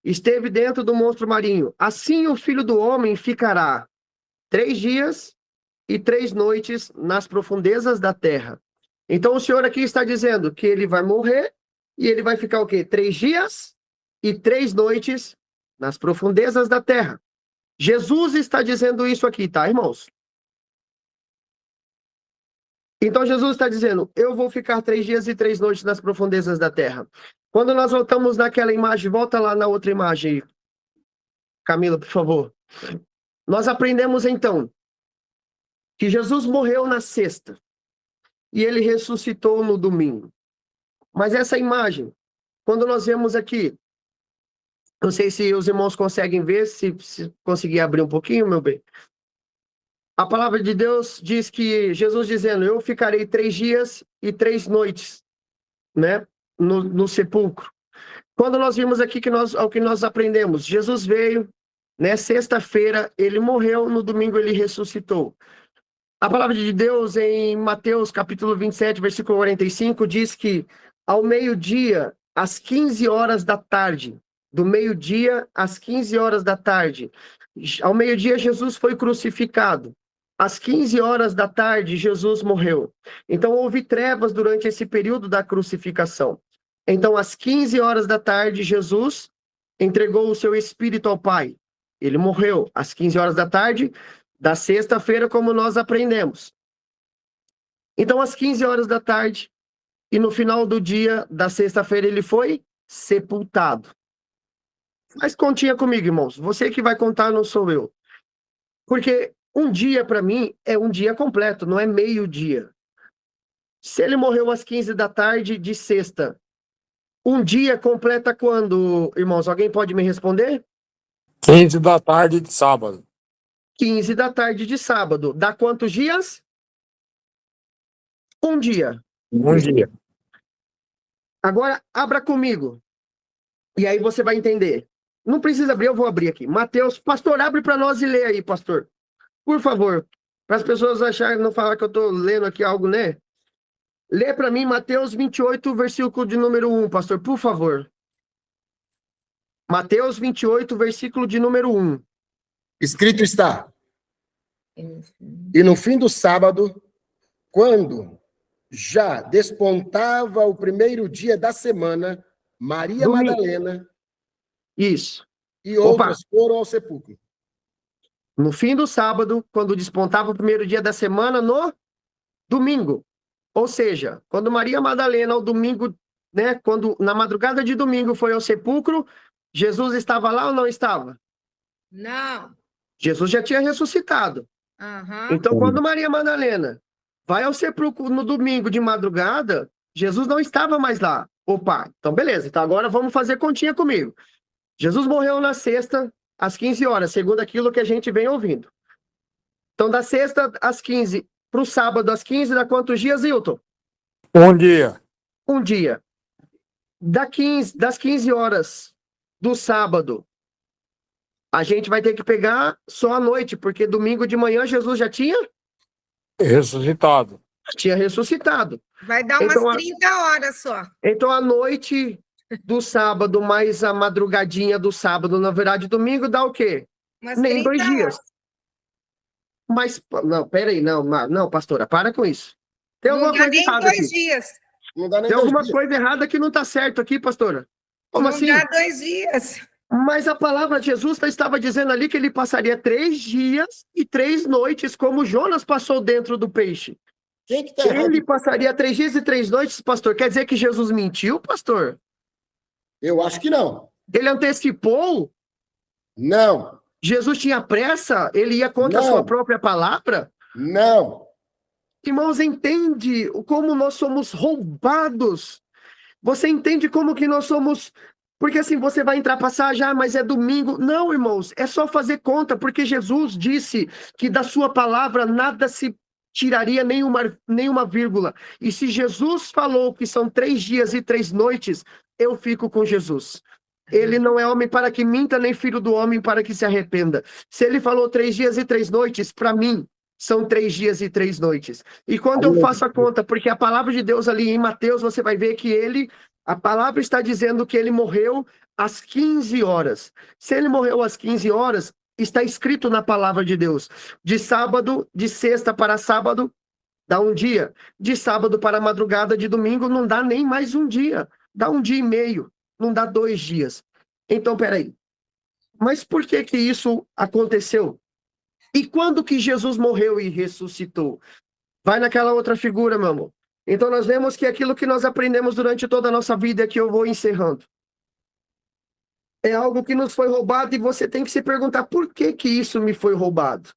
Esteve dentro do monstro marinho. Assim o Filho do Homem ficará 3 dias e 3 noites nas profundezas da terra. Então o Senhor aqui está dizendo que ele vai morrer e ele vai ficar o quê? 3 dias e 3 noites nas profundezas da terra. Jesus está dizendo isso aqui, tá, irmãos? Então Jesus está dizendo: eu vou ficar 3 dias e 3 noites nas profundezas da terra. Quando nós voltamos naquela imagem, volta lá na outra imagem, Camila, por favor. Nós aprendemos então que Jesus morreu na sexta e ele ressuscitou no domingo. Mas essa imagem, quando nós vemos aqui, não sei se os irmãos conseguem ver, se conseguir abrir um pouquinho, meu bem. A palavra de Deus diz que Jesus dizendo: eu ficarei 3 dias e 3 noites, né, no sepulcro. Quando nós vimos aqui ao que nós aprendemos, Jesus veio, né, sexta-feira ele morreu, no domingo ele ressuscitou. A palavra de Deus em Mateus capítulo 27, versículo 45, diz que ao meio-dia, às 15 horas da tarde, do meio-dia às 15 horas da tarde, ao meio-dia Jesus foi crucificado. Às 15 horas da tarde, Jesus morreu. Então houve trevas durante esse período da crucificação. Então, às 15 horas da tarde, Jesus entregou o seu espírito ao Pai. Ele morreu às 15 horas da tarde da sexta-feira, como nós aprendemos. Então, às 15 horas da tarde, e no final do dia da sexta-feira, ele foi sepultado. Mas continha comigo, irmãos. Você que vai contar, não sou eu. Porque um dia, para mim, é um dia completo, não é meio-dia. Se ele morreu às 15 da tarde de sexta, um dia completa quando, irmãos? Alguém pode me responder? 15 da tarde de sábado. 15 da tarde de sábado. Dá quantos dias? Um dia. Um dia. Agora, abra comigo. E aí você vai entender. Não precisa abrir, eu vou abrir aqui. Mateus, pastor, abre para nós e lê aí, pastor. Por favor. Para as pessoas acharem, não falar que eu estou lendo aqui algo, né? Lê para mim Mateus 28, versículo de número 1, pastor, por favor. Mateus 28, versículo de número 1. Escrito está: e no fim do sábado, quando já despontava o primeiro dia da semana, Maria Domingo. Madalena Isso. e outras foram ao sepulcro. No fim do sábado, quando despontava o primeiro dia da semana, no domingo. Ou seja, quando Maria Madalena, ao domingo, né, quando na madrugada de domingo foi ao sepulcro, Jesus estava lá ou não estava? Não. Jesus já tinha ressuscitado. Aham. Então, quando Maria Madalena vai ao sepulcro no domingo de madrugada, Jesus não estava mais lá. Opa, então beleza. Então agora vamos fazer continha comigo. Jesus morreu na sexta, às 15 horas, segundo aquilo que a gente vem ouvindo. Então, da sexta às 15 para o sábado às 15, dá quantos dias, Hilton? Um dia. Um dia. Das 15 horas do sábado, a gente vai ter que pegar só a noite, porque domingo de manhã Jesus já tinha Ressuscitado. ressuscitado. Vai dar umas Então, 30 horas só. Então, a noite do sábado mais a madrugadinha do sábado, na verdade, domingo, dá o quê? Umas Nem 30 2 dias. horas. Mas, não, peraí, não, pastora, para com isso. Tem Não alguma dá coisa nem errada 2 aqui. dias. Não dá nem Tem 2 alguma dias. coisa errada que não está certo aqui, pastora. Como Não assim? dá 2 dias. Mas a palavra de Jesus estava dizendo ali que ele passaria 3 dias e 3 noites, como Jonas passou dentro do peixe. Quem que tá errado? Ele passaria 3 dias e 3 noites, pastor. Quer dizer que Jesus mentiu, pastor? Eu acho que não. Ele antecipou? Não. Jesus tinha pressa? Ele ia contra a Não. sua própria palavra? Não. Irmãos, entende como nós somos roubados? Você entende como que nós somos... Porque assim, você vai entrar passagem, mas é domingo. Não, irmãos, é só fazer conta, porque Jesus disse que da sua palavra nada se tiraria nenhuma vírgula. E se Jesus falou que são 3 dias e 3 noites, eu fico com Jesus. Ele não é homem para que minta, nem filho do homem para que se arrependa. Se ele falou 3 dias e 3 noites, para mim, são 3 dias e 3 noites. E quando eu faço a conta, porque a palavra de Deus ali em Mateus, você vai ver que a palavra está dizendo que ele morreu às 15 horas. Se ele morreu às 15 horas, está escrito na palavra de Deus. De sábado, de sexta para sábado, dá um dia. De sábado para madrugada de domingo, não dá nem mais um dia. Dá 1 dia e meio. Não dá 2 dias. Então, peraí. Mas por que que isso aconteceu? E quando que Jesus morreu e ressuscitou? Vai naquela outra figura, meu amor. Então, nós vemos que aquilo que nós aprendemos durante toda a nossa vida, que eu vou encerrando, é algo que nos foi roubado e você tem que se perguntar por que que isso me foi roubado.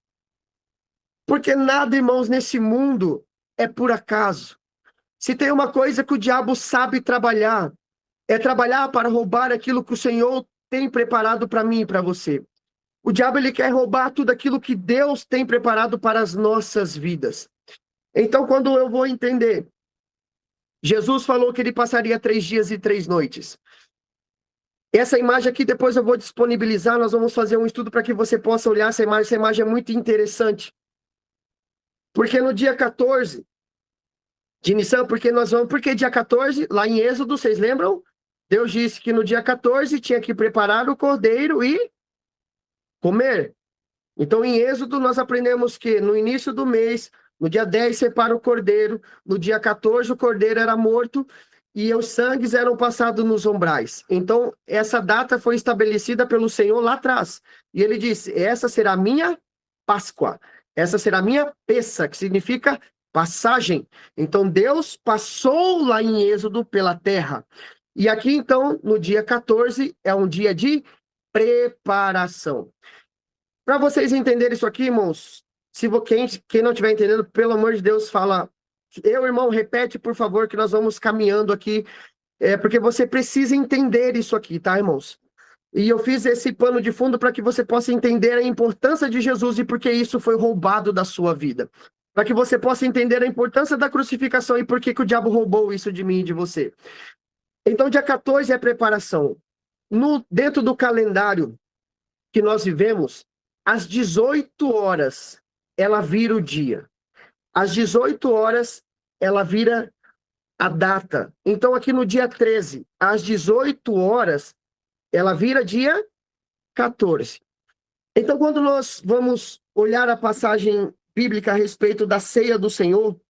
Porque nada, irmãos, nesse mundo é por acaso. Se tem uma coisa que o diabo sabe trabalhar, é trabalhar para roubar aquilo que o Senhor tem preparado para mim e para você. O diabo, ele quer roubar tudo aquilo que Deus tem preparado para as nossas vidas. Então, quando eu vou entender, Jesus falou que ele passaria 3 dias e 3 noites. Essa imagem aqui, depois eu vou disponibilizar, nós vamos fazer um estudo para que você possa olhar essa imagem é muito interessante. Porque no dia 14 de Nissan, porque dia 14, lá em Êxodo, vocês lembram? Deus disse que no dia 14 tinha que preparar o cordeiro e comer. Então, em Êxodo, nós aprendemos que no início do mês, no dia 10, separa o cordeiro, no dia 14, o cordeiro era morto e os sangues eram passados nos umbrais. Então, essa data foi estabelecida pelo Senhor lá atrás. E ele disse, essa será a minha Páscoa, essa será a minha Pessa, que significa passagem. Então, Deus passou lá em Êxodo pela terra. E aqui, então, no dia 14, é um dia de preparação. Para vocês entenderem isso aqui, irmãos, quem não estiver entendendo, pelo amor de Deus, fala... irmão, repete, por favor, que nós vamos caminhando aqui, porque você precisa entender isso aqui, tá, irmãos? E eu fiz esse pano de fundo para que você possa entender a importância de Jesus e porque isso foi roubado da sua vida. Para que você possa entender a importância da crucificação e por que que o diabo roubou isso de mim e de você. Então, dia 14 é preparação. Dentro do calendário que nós vivemos, às 18 horas, ela vira o dia. Às 18 horas, ela vira a data. Então, aqui no dia 13, às 18 horas, ela vira dia 14. Então, quando nós vamos olhar a passagem bíblica a respeito da ceia do Senhor,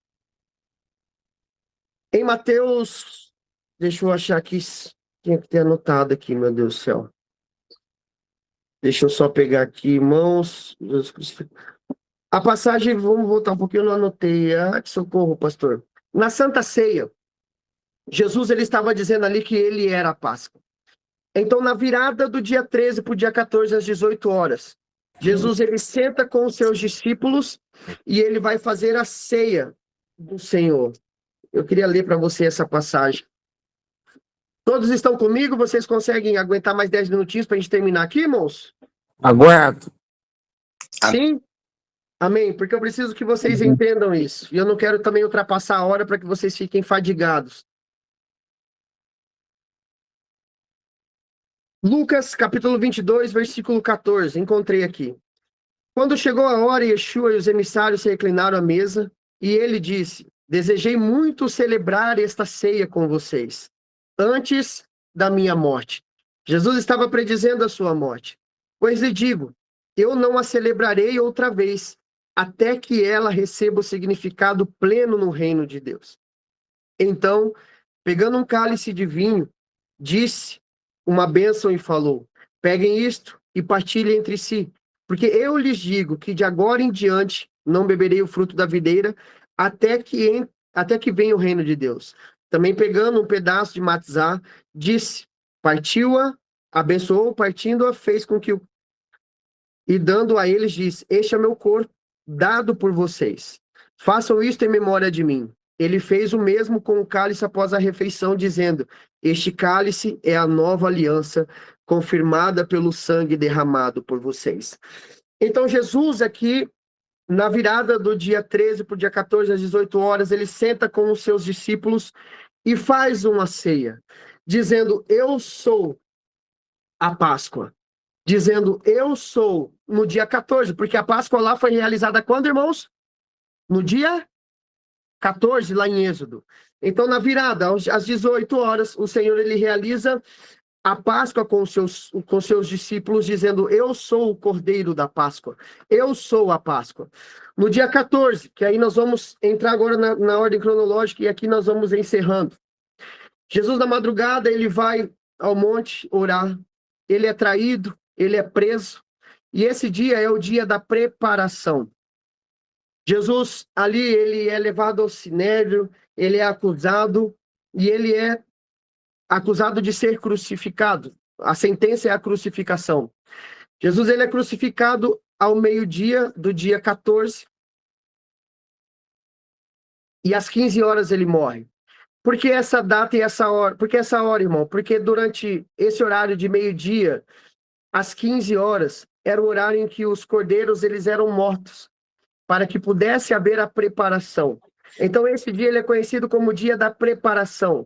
em Mateus, deixa eu achar aqui, tinha que ter anotado aqui, meu Deus do céu. Deixa eu só pegar aqui, irmãos. A passagem, vamos voltar um pouquinho, eu não anotei. Ah, que socorro, pastor. Na Santa Ceia, Jesus ele estava dizendo ali que ele era a Páscoa. Então, na virada do dia 13 para o dia 14, às 18 horas, Jesus ele senta com os seus discípulos e ele vai fazer a ceia do Senhor. Eu queria ler para você essa passagem. Todos estão comigo? Vocês conseguem aguentar mais 10 minutinhos para a gente terminar aqui, irmãos? Aguento. Sim? Amém? Porque eu preciso que vocês entendam isso. E eu não quero também ultrapassar a hora para que vocês fiquem fadigados. Lucas, capítulo 22, versículo 14. Encontrei aqui. Quando chegou a hora, Yeshua e os emissários se reclinaram à mesa, e ele disse: desejei muito celebrar esta ceia com vocês, antes da minha morte. Jesus estava predizendo a sua morte. Pois lhe digo, eu não a celebrarei outra vez, até que ela receba o significado pleno no reino de Deus. Então, pegando um cálice de vinho, disse uma bênção e falou: peguem isto e partilhem entre si, porque eu lhes digo que de agora em diante não beberei o fruto da videira até que venha o reino de Deus. Também pegando um pedaço de matzá, disse, partiu-a, abençoou, partindo-a, fez com que e dando a eles, disse: este é meu corpo, dado por vocês. Façam isto em memória de mim. Ele fez o mesmo com o cálice após a refeição, dizendo: este cálice é a nova aliança, confirmada pelo sangue derramado por vocês. Então, Jesus aqui, na virada do dia 13 para o dia 14, às 18 horas, ele senta com os seus discípulos e faz uma ceia, dizendo: eu sou a Páscoa. Dizendo: eu sou, no dia 14, porque a Páscoa lá foi realizada quando, irmãos? No dia 14, lá em Êxodo. Então, na virada, às 18 horas, o Senhor ele realiza a Páscoa com seus discípulos, dizendo: eu sou o Cordeiro da Páscoa, eu sou a Páscoa. No dia 14, que aí nós vamos entrar agora na ordem cronológica, e aqui nós vamos encerrando. Jesus, na madrugada, ele vai ao monte orar, ele é traído, ele é preso, e esse dia é o dia da preparação. Jesus, ali, ele é levado ao sinédrio, ele é acusado, e ele é acusado de ser crucificado. A sentença é a crucificação. Jesus, ele é crucificado ao meio-dia do dia 14, e às 15 horas ele morre. Por que essa data e essa hora? Por que essa hora, irmão? Porque durante esse horário de meio-dia, às 15 horas, era o horário em que os cordeiros eles eram mortos, para que pudesse haver a preparação. Então, esse dia ele é conhecido como dia da preparação,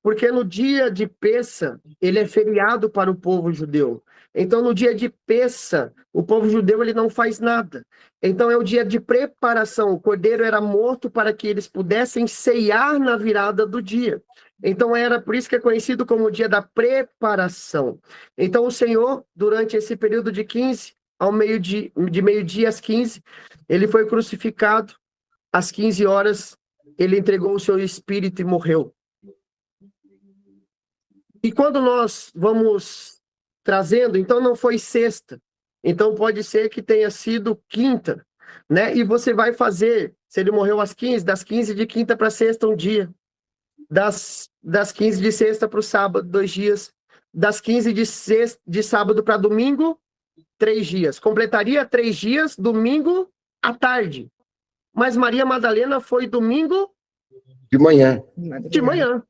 porque no dia de Pessa, ele é feriado para o povo judeu. Então, no dia de Pessa, o povo judeu ele não faz nada. Então, é o dia de preparação. O cordeiro era morto para que eles pudessem ceiar na virada do dia. Então, era por isso que é conhecido como o dia da preparação. Então, o Senhor, durante esse período de 15 ao meio-dia, de meio-dia às 15, ele foi crucificado. Às 15 horas, ele entregou o seu espírito e morreu. E quando nós vamos trazendo, então não foi sexta, então pode ser que tenha sido quinta, né? E você vai fazer, se ele morreu às 15, das 15 de quinta para sexta, um dia. Das 15 de sexta para o sábado, 2 dias. Das 15 de sábado para domingo, 3 dias. Completaria 3 dias, domingo à tarde. Mas Maria Madalena foi domingo De manhã. de manhã.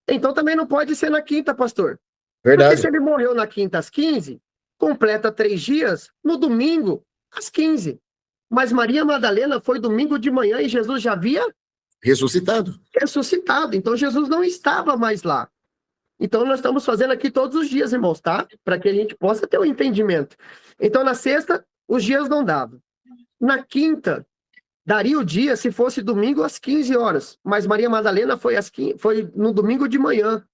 Então também não pode ser na quinta, pastor. Verdade. Porque se ele morreu na quinta às 15, completa 3 dias no domingo às 15. Mas Maria Madalena foi domingo de manhã e Jesus já havia Ressuscitado. ressuscitado. Então Jesus não estava mais lá. Então nós estamos fazendo aqui todos os dias, irmãos, tá? Para que a gente possa ter um entendimento. Então na sexta, os dias não davam. Na quinta, daria o dia se fosse domingo às 15 horas. Mas Maria Madalena foi no domingo de manhã.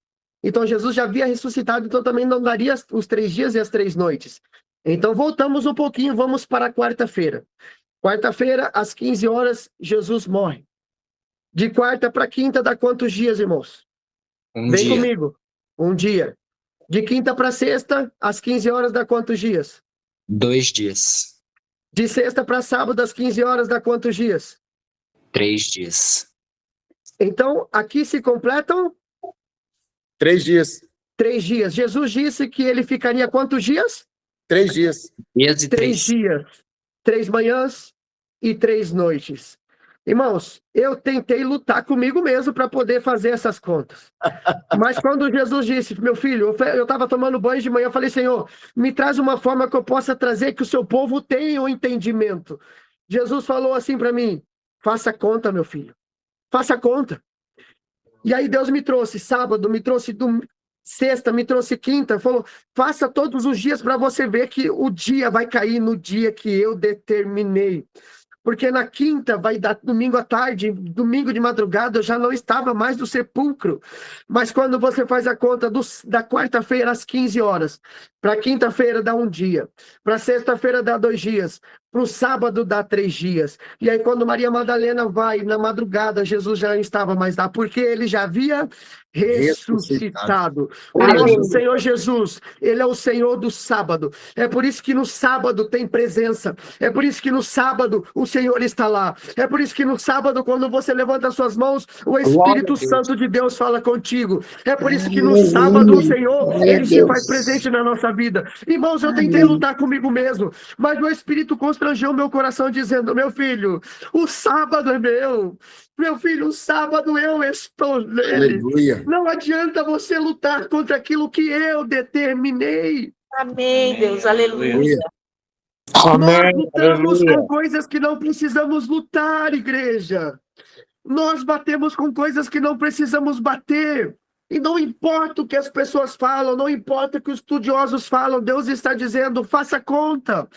Então Jesus já havia ressuscitado, então também não daria os 3 dias e as 3 noites. Então voltamos um pouquinho, vamos para a quarta-feira. Quarta-feira, às 15 horas, Jesus morre. De quarta para quinta dá quantos dias, irmãos? Vem comigo. Um dia. De quinta para sexta, às 15 horas dá quantos dias? 2 dias. De sexta para sábado, às 15 horas dá quantos dias? 3 dias. Então, aqui se completam 3 dias. 3 dias. Jesus disse que ele ficaria quantos dias? 3 dias. Dias e 3 3. dias. 3 manhãs e 3 noites. Irmãos, eu tentei lutar comigo mesmo para poder fazer essas contas. Mas quando Jesus disse, meu filho, eu estava tomando banho de manhã, eu falei, Senhor, me traz uma forma que eu possa trazer que o seu povo tenha o entendimento. Jesus falou assim para mim, faça conta, meu filho. Faça conta. E aí Deus me trouxe sábado, me trouxe sexta, me trouxe quinta, falou, faça todos os dias para você ver que o dia vai cair no dia que eu determinei. Porque na quinta vai dar domingo à tarde, domingo de madrugada eu já não estava mais no sepulcro. Mas quando você faz a conta da quarta-feira às 15 horas, para quinta-feira dá 1 dia, para sexta-feira dá 2 dias, para o sábado dá 3 dias. E aí quando Maria Madalena vai na madrugada, Jesus já não estava mais lá, porque ele já havia ressuscitado. O nosso Senhor Jesus, ele é o Senhor do sábado. É por isso que no sábado tem presença. É por isso que no sábado o Senhor está lá. É por isso que no sábado, quando você levanta as suas mãos, o Espírito Santo de Deus fala contigo. É por isso que no sábado o Senhor, ele se faz presente na nossa vida. Irmãos, eu tentei lutar comigo mesmo, mas o Espírito constrangeu meu coração dizendo, meu filho, o sábado é meu. Meu filho, o sábado eu estou nele. Aleluia. Não adianta você lutar contra aquilo que eu determinei. Amém, Deus, aleluia. Nós Amém. lutamos Aleluia. com coisas que não precisamos lutar, igreja. Nós batemos com coisas que não precisamos bater. E não importa o que as pessoas falam, não importa o que os estudiosos falam, Deus está dizendo, faça conta.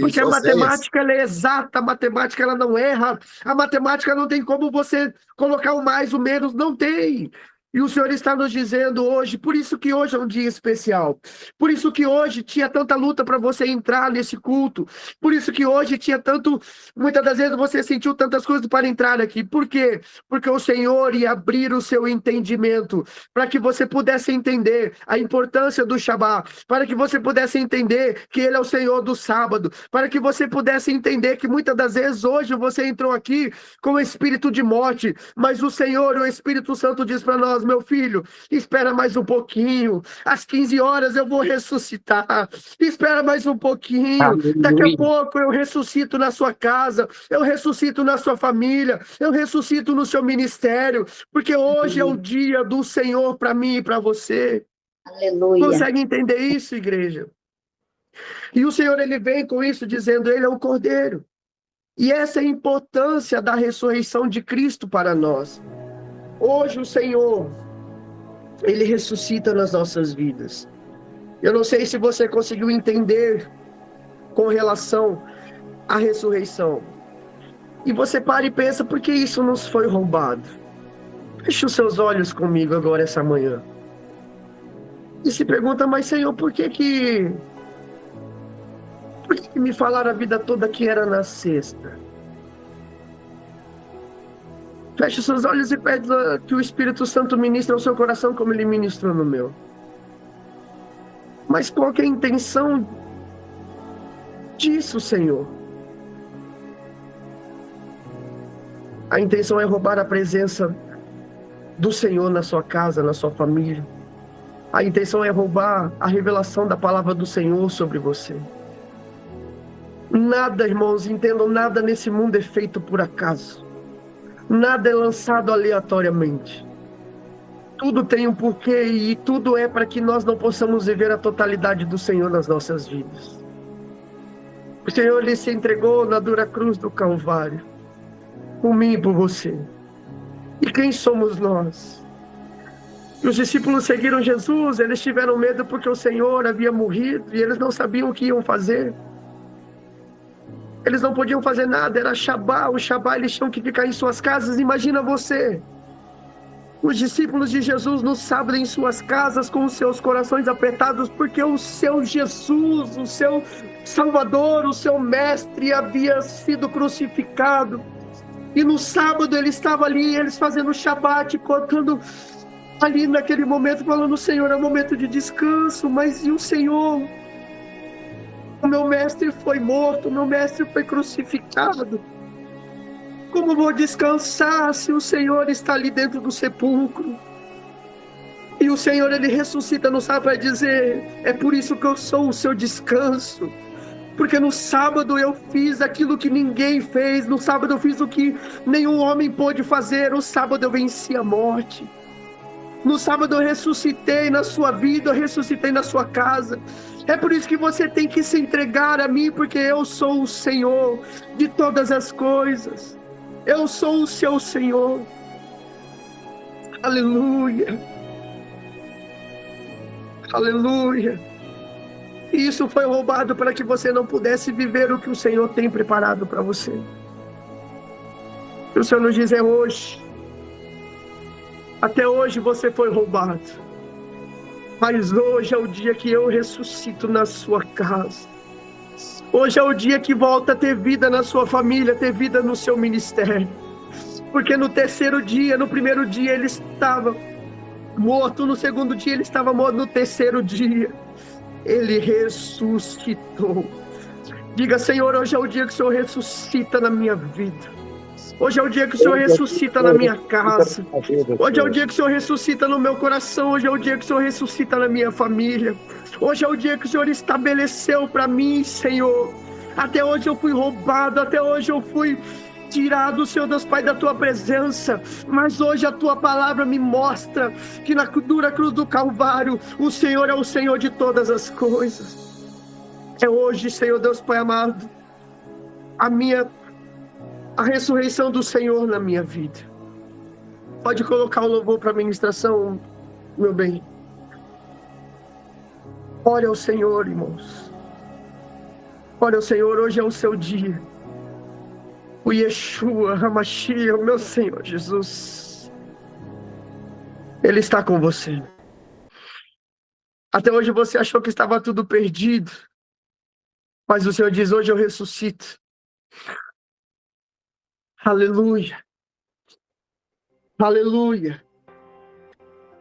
Porque a matemática ela é exata, a matemática ela não erra, a matemática não tem como você colocar o mais, o menos, não tem. E o Senhor está nos dizendo hoje, por isso que hoje é um dia especial, por isso que hoje tinha tanta luta para você entrar nesse culto, por isso que hoje tinha tanto, muitas das vezes você sentiu tantas coisas para entrar aqui, por quê? Porque o Senhor ia abrir o seu entendimento, para que você pudesse entender a importância do Shabá, para que você pudesse entender que Ele é o Senhor do sábado, para que você pudesse entender que muitas das vezes hoje você entrou aqui com o espírito de morte, mas o Senhor, o Espírito Santo diz para nós, meu filho, espera mais um pouquinho, às 15 horas eu vou ressuscitar, espera mais um pouquinho, daqui a pouco eu ressuscito na sua casa, eu ressuscito na sua família, eu ressuscito no seu ministério, porque hoje é o dia do Senhor para mim e para você. Aleluia. Consegue entender isso, igreja? E o Senhor, ele vem com isso dizendo, ele é o Cordeiro. E essa é a importância da ressurreição de Cristo para nós. Hoje o Senhor, ele ressuscita nas nossas vidas. Eu não sei se você conseguiu entender com relação à ressurreição. E você para e pensa, por que isso nos foi roubado? Feche os seus olhos comigo agora essa manhã. E se pergunta, mas Senhor, por que me falaram a vida toda que era na sexta? Feche os seus olhos e pede que o Espírito Santo ministre ao seu coração como ele ministrou no meu. Mas qual que é a intenção disso, Senhor? A intenção é roubar a presença do Senhor na sua casa, na sua família. A intenção é roubar a revelação da palavra do Senhor sobre você. Nada, irmãos, entendam, nada nesse mundo é feito por acaso. Nada é lançado aleatoriamente. Tudo tem um porquê e tudo é para que nós não possamos viver a totalidade do Senhor nas nossas vidas. O Senhor, ele se entregou na dura cruz do Calvário, por mim e por você. E quem somos nós? Os discípulos seguiram Jesus, eles tiveram medo porque o Senhor havia morrido e eles não sabiam o que iam fazer. Eles não podiam fazer nada, era Shabá, o Shabá eles tinham que ficar em suas casas. Imagina você, Os discípulos de Jesus no sábado em suas casas com os seus corações apertados, porque o seu Jesus, o seu Salvador, o seu Mestre havia sido crucificado. E no sábado ele estava ali, eles fazendo o Shabat, colocando ali naquele momento, falando: Senhor, é um momento de descanso, mas e o Senhor? O meu Mestre foi morto, o meu Mestre foi crucificado. Como vou descansar se o Senhor está ali dentro do sepulcro? E o Senhor, ele ressuscita no sábado para dizer: é por isso que eu sou o seu descanso. Porque no sábado eu fiz aquilo que ninguém fez. No sábado eu fiz o que nenhum homem pôde fazer. No sábado eu venci a morte. No sábado eu ressuscitei na sua vida, eu ressuscitei na sua casa. É por isso que você tem que se entregar a mim, porque eu sou o Senhor de todas as coisas. Eu sou o seu Senhor. Aleluia. Aleluia. E isso foi roubado para que você não pudesse viver o que o Senhor tem preparado para você. E o Senhor nos diz: é hoje. Até hoje você foi roubado. Mas hoje é o dia que eu ressuscito na sua casa. Hoje é o dia que volta a ter vida na sua família, ter vida no seu ministério. Porque no terceiro dia, no primeiro dia ele estava morto, no segundo dia ele estava morto, no terceiro dia ele ressuscitou. Diga: Senhor, hoje é o dia que o Senhor ressuscita na minha vida. Hoje é o dia que o Senhor ressuscita na minha casa. Hoje é o dia que o Senhor ressuscita no meu coração. Hoje é o dia que o Senhor ressuscita na minha família. Hoje é o dia que o Senhor estabeleceu para mim, Senhor. Até hoje eu fui roubado, até hoje eu fui tirado, Senhor Deus Pai, da tua presença, mas hoje a tua palavra me mostra que na dura cruz do Calvário o Senhor é o Senhor de todas as coisas. É hoje, Senhor Deus Pai amado, a ressurreição do Senhor na minha vida. Pode colocar o louvor para a ministração, meu bem. Ore ao Senhor, irmãos. Ore ao Senhor, hoje é o seu dia. O Yeshua, Hamashia, o meu Senhor Jesus, Ele está com você. Até hoje você achou que estava tudo perdido, mas o Senhor diz: hoje eu ressuscito. Aleluia. Aleluia.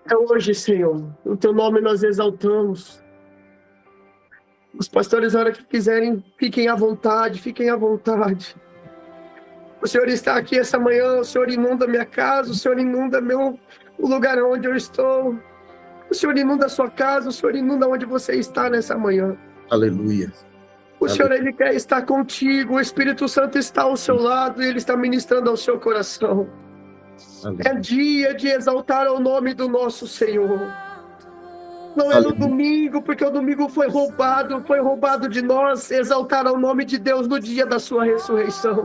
É hoje, Senhor. O teu nome nós exaltamos. Os pastores, na hora que quiserem, fiquem à vontade, fiquem à vontade. O Senhor está aqui essa manhã, o Senhor inunda minha casa, o Senhor inunda o lugar onde eu estou. O Senhor inunda a sua casa, o Senhor inunda onde você está nessa manhã. Aleluia. O Senhor, Ele quer estar contigo, o Espírito Santo está ao seu lado e Ele está ministrando ao seu coração. Aleluia. É dia de exaltar o nome do nosso Senhor. Não é no domingo, porque o domingo foi roubado de nós exaltar o nome de Deus no dia da sua ressurreição.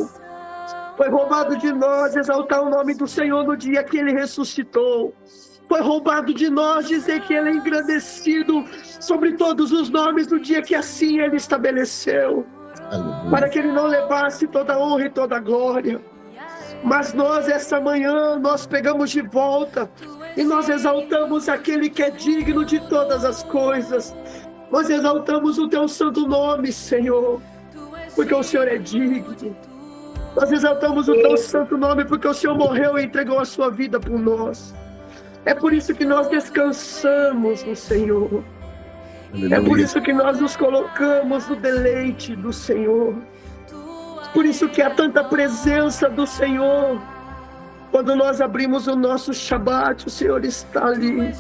Foi roubado de nós exaltar o nome do Senhor no dia que Ele ressuscitou. Foi roubado de nós dizer que Ele é engrandecido sobre todos os nomes no dia que assim Ele estabeleceu. Aleluia. Para que Ele não levasse toda a honra e toda a glória. Mas nós, essa manhã, nós pegamos de volta e nós exaltamos aquele que é digno de todas as coisas. Nós exaltamos o Teu santo nome, Senhor, porque o Senhor é digno. Nós exaltamos o Teu santo nome porque o Senhor morreu e entregou a sua vida por nós. É por isso que nós descansamos no Senhor. Aleluia. É por isso que nós nos colocamos no deleite do Senhor. Por isso que há tanta presença do Senhor. Quando nós abrimos o nosso Shabat, o Senhor está ali.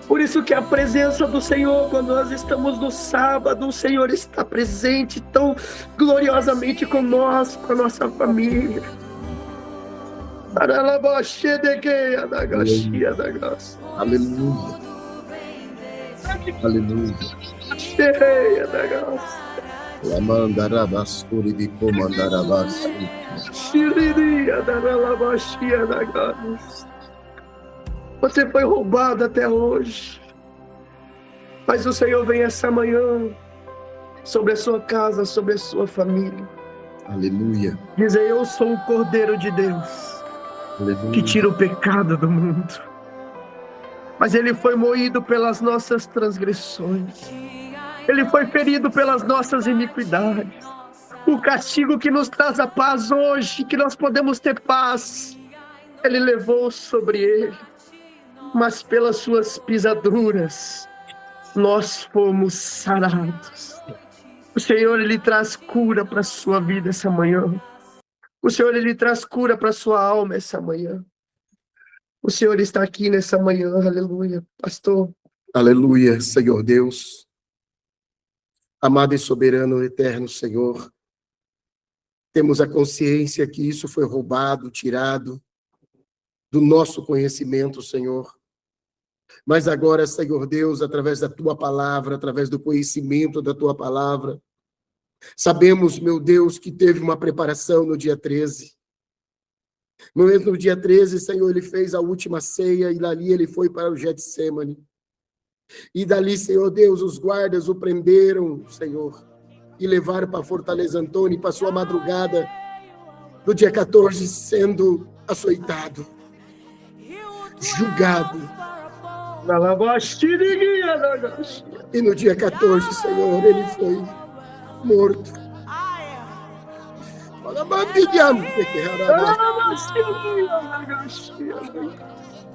Por isso que a presença do Senhor, quando nós estamos no sábado, o Senhor está presente tão gloriosamente conosco, com a nossa família. Aleluia. Aleluia. Cheia da graça. Lamandarabasuri de comandarabas. Xiriria da lavaxia da graça. Você foi roubado até hoje. Mas o Senhor vem essa manhã sobre a sua casa, sobre a sua família. Aleluia. Dizer: eu sou o Cordeiro de Deus. que tira o pecado do mundo. Mas ele foi moído pelas nossas transgressões. Ele foi ferido pelas nossas iniquidades. O castigo que nos traz a paz hoje, que nós podemos ter paz, ele levou sobre ele. Mas pelas suas pisaduras, nós fomos sarados. O Senhor, ele traz cura para a sua vida essa manhã. O Senhor, ele traz cura para a sua alma essa manhã. O Senhor está aqui nessa manhã, aleluia, pastor. Aleluia, Senhor Deus. Amado e soberano, eterno Senhor, temos a consciência que isso foi roubado, tirado do nosso conhecimento, Senhor. Mas agora, Senhor Deus, através da Tua palavra, através do conhecimento da Tua palavra, sabemos, meu Deus, que teve uma preparação no dia 13. No mesmo dia 13, Senhor, ele fez a última ceia e dali ele foi para o Getsêmani. E dali, Senhor Deus, os guardas o prenderam, Senhor, e levaram para a Fortaleza Antônio e passou a madrugada do dia 14 sendo açoitado, julgado. E no dia 14, Senhor, ele foi morto.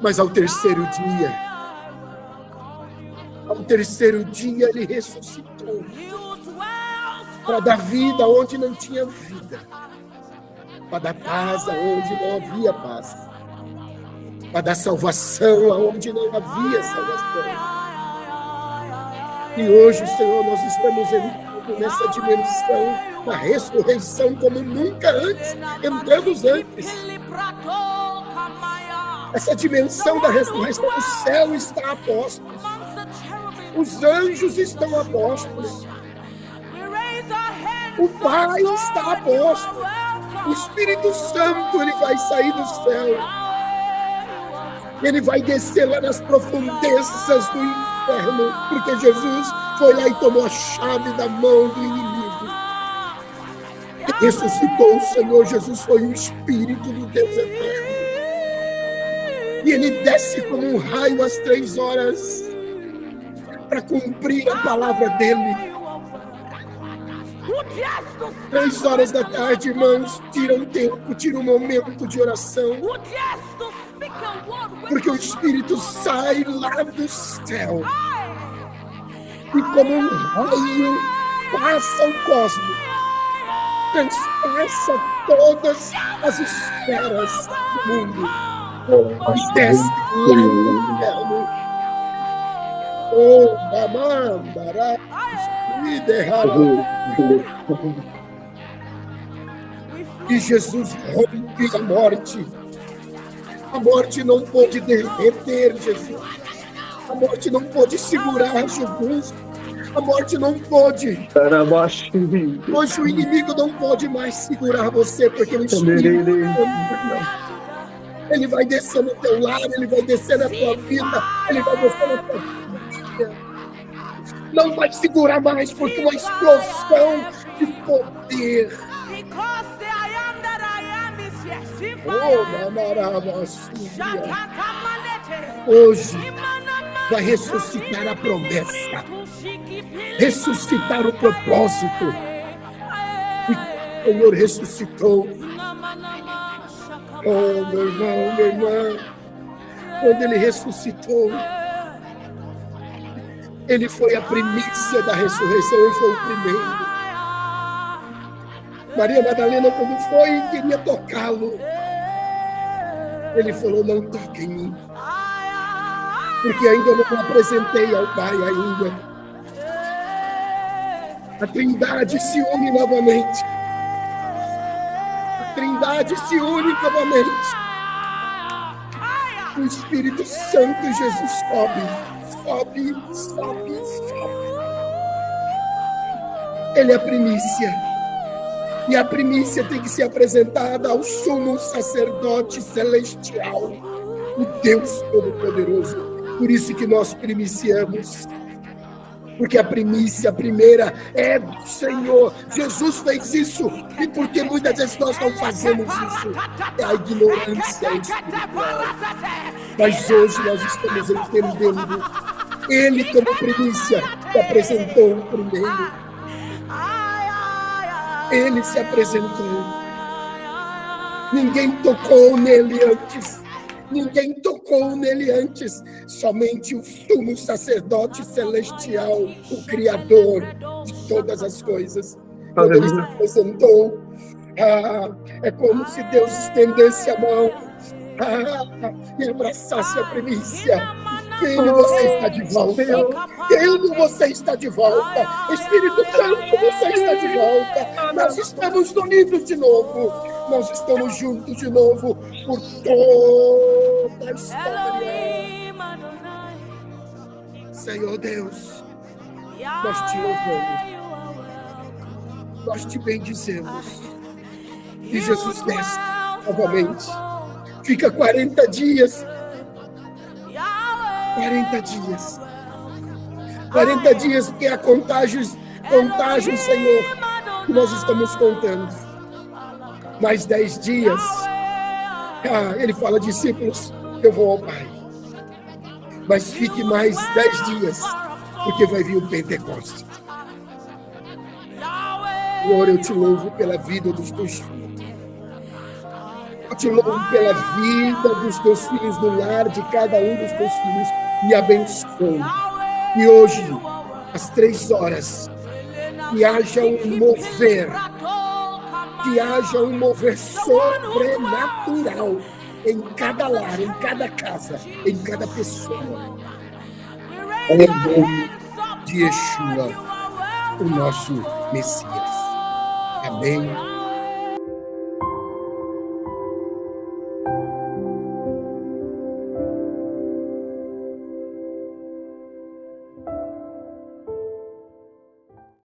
Mas ao terceiro dia ele ressuscitou para dar vida onde não tinha vida, para dar paz onde não havia paz, para dar salvação onde não havia salvação. E hoje, Senhor, nós estamos entrando nessa dimensão da ressurreição como nunca antes entramos antes. Essa dimensão da ressurreição, o céu está a postos, os anjos estão a postos, o Pai está a postos, o Espírito Santo, ele vai sair do céu, ele vai descer lá nas profundezas do inferno, porque Jesus foi lá e tomou a chave da mão do inimigo. Ressuscitou o Senhor Jesus, foi o Espírito do Deus eterno. E ele desce como um raio às 3 horas para cumprir a palavra dele. 3 horas da tarde, irmãos, tira um tempo, tira um momento de oração. Porque o Espírito sai lá do céu e como um raio passa o cosmos, transpassa todas as esferas do mundo e desce lá no inferno. Oh, Bamandará, e Jesus rompe a morte. A morte não pôde derreter Jesus. A morte não pôde segurar Jesus. A morte não pôde. Hoje o inimigo não pode mais segurar você, porque o Espírito ele vai descer no teu lar, ele vai descer na tua vida, ele vai descer na tua família. Não vai segurar mais, porque uma explosão de poder. Hoje vai ressuscitar a promessa, ressuscitar o propósito. E o Senhor ressuscitou. Oh, meu irmão, minha irmã, quando ele ressuscitou, ele foi a primícia da ressurreição, ele foi o primeiro. Maria Madalena, quando foi e queria tocá-lo, ele falou: não toque em mim, porque ainda não me apresentei ao Pai ainda. A Trindade se une novamente. A Trindade se une novamente. O Espírito Santo, Jesus sobe. Ele é a primícia. E a primícia tem que ser apresentada ao sumo sacerdote celestial, o Deus Todo-Poderoso. Por isso que nós primiciamos. Porque a primícia, a primeira, é do Senhor. Jesus fez isso. E porque muitas vezes nós não fazemos isso, é a ignorância espiritual. Mas hoje nós estamos entendendo. Ele, como primícia, se apresentou primeiro. Ele se apresentou. Ninguém tocou nele antes. Ninguém tocou nele antes. Somente o sumo sacerdote celestial, o Criador de todas as coisas. Quando ele se apresentou, é como se Deus estendesse a mão e abraçasse a primícia. Filho, você está de volta. Filho, você está de volta. Espírito Santo, você está de volta. Nós estamos unidos de novo. Nós estamos juntos de novo por toda a história. Senhor Deus, nós te louvamos. Nós te bendizemos. E Jesus desce novamente. Fica 40 dias. 40 dias. 40 dias, porque há contágio, Senhor, que nós estamos contando. Mais 10 dias. Ele fala, discípulos, eu vou ao Pai. Mas fique mais 10 dias, porque vai vir o Pentecostes. Senhor, eu te louvo pela vida dos teus filhos. Eu te louvo pela vida dos teus filhos no lar, de cada um dos teus filhos, e abençoo. E hoje, às 3 horas, que haja um mover sobrenatural em cada lar, em cada casa, em cada pessoa. Em nome de Yeshua, o nosso Messias. Amém.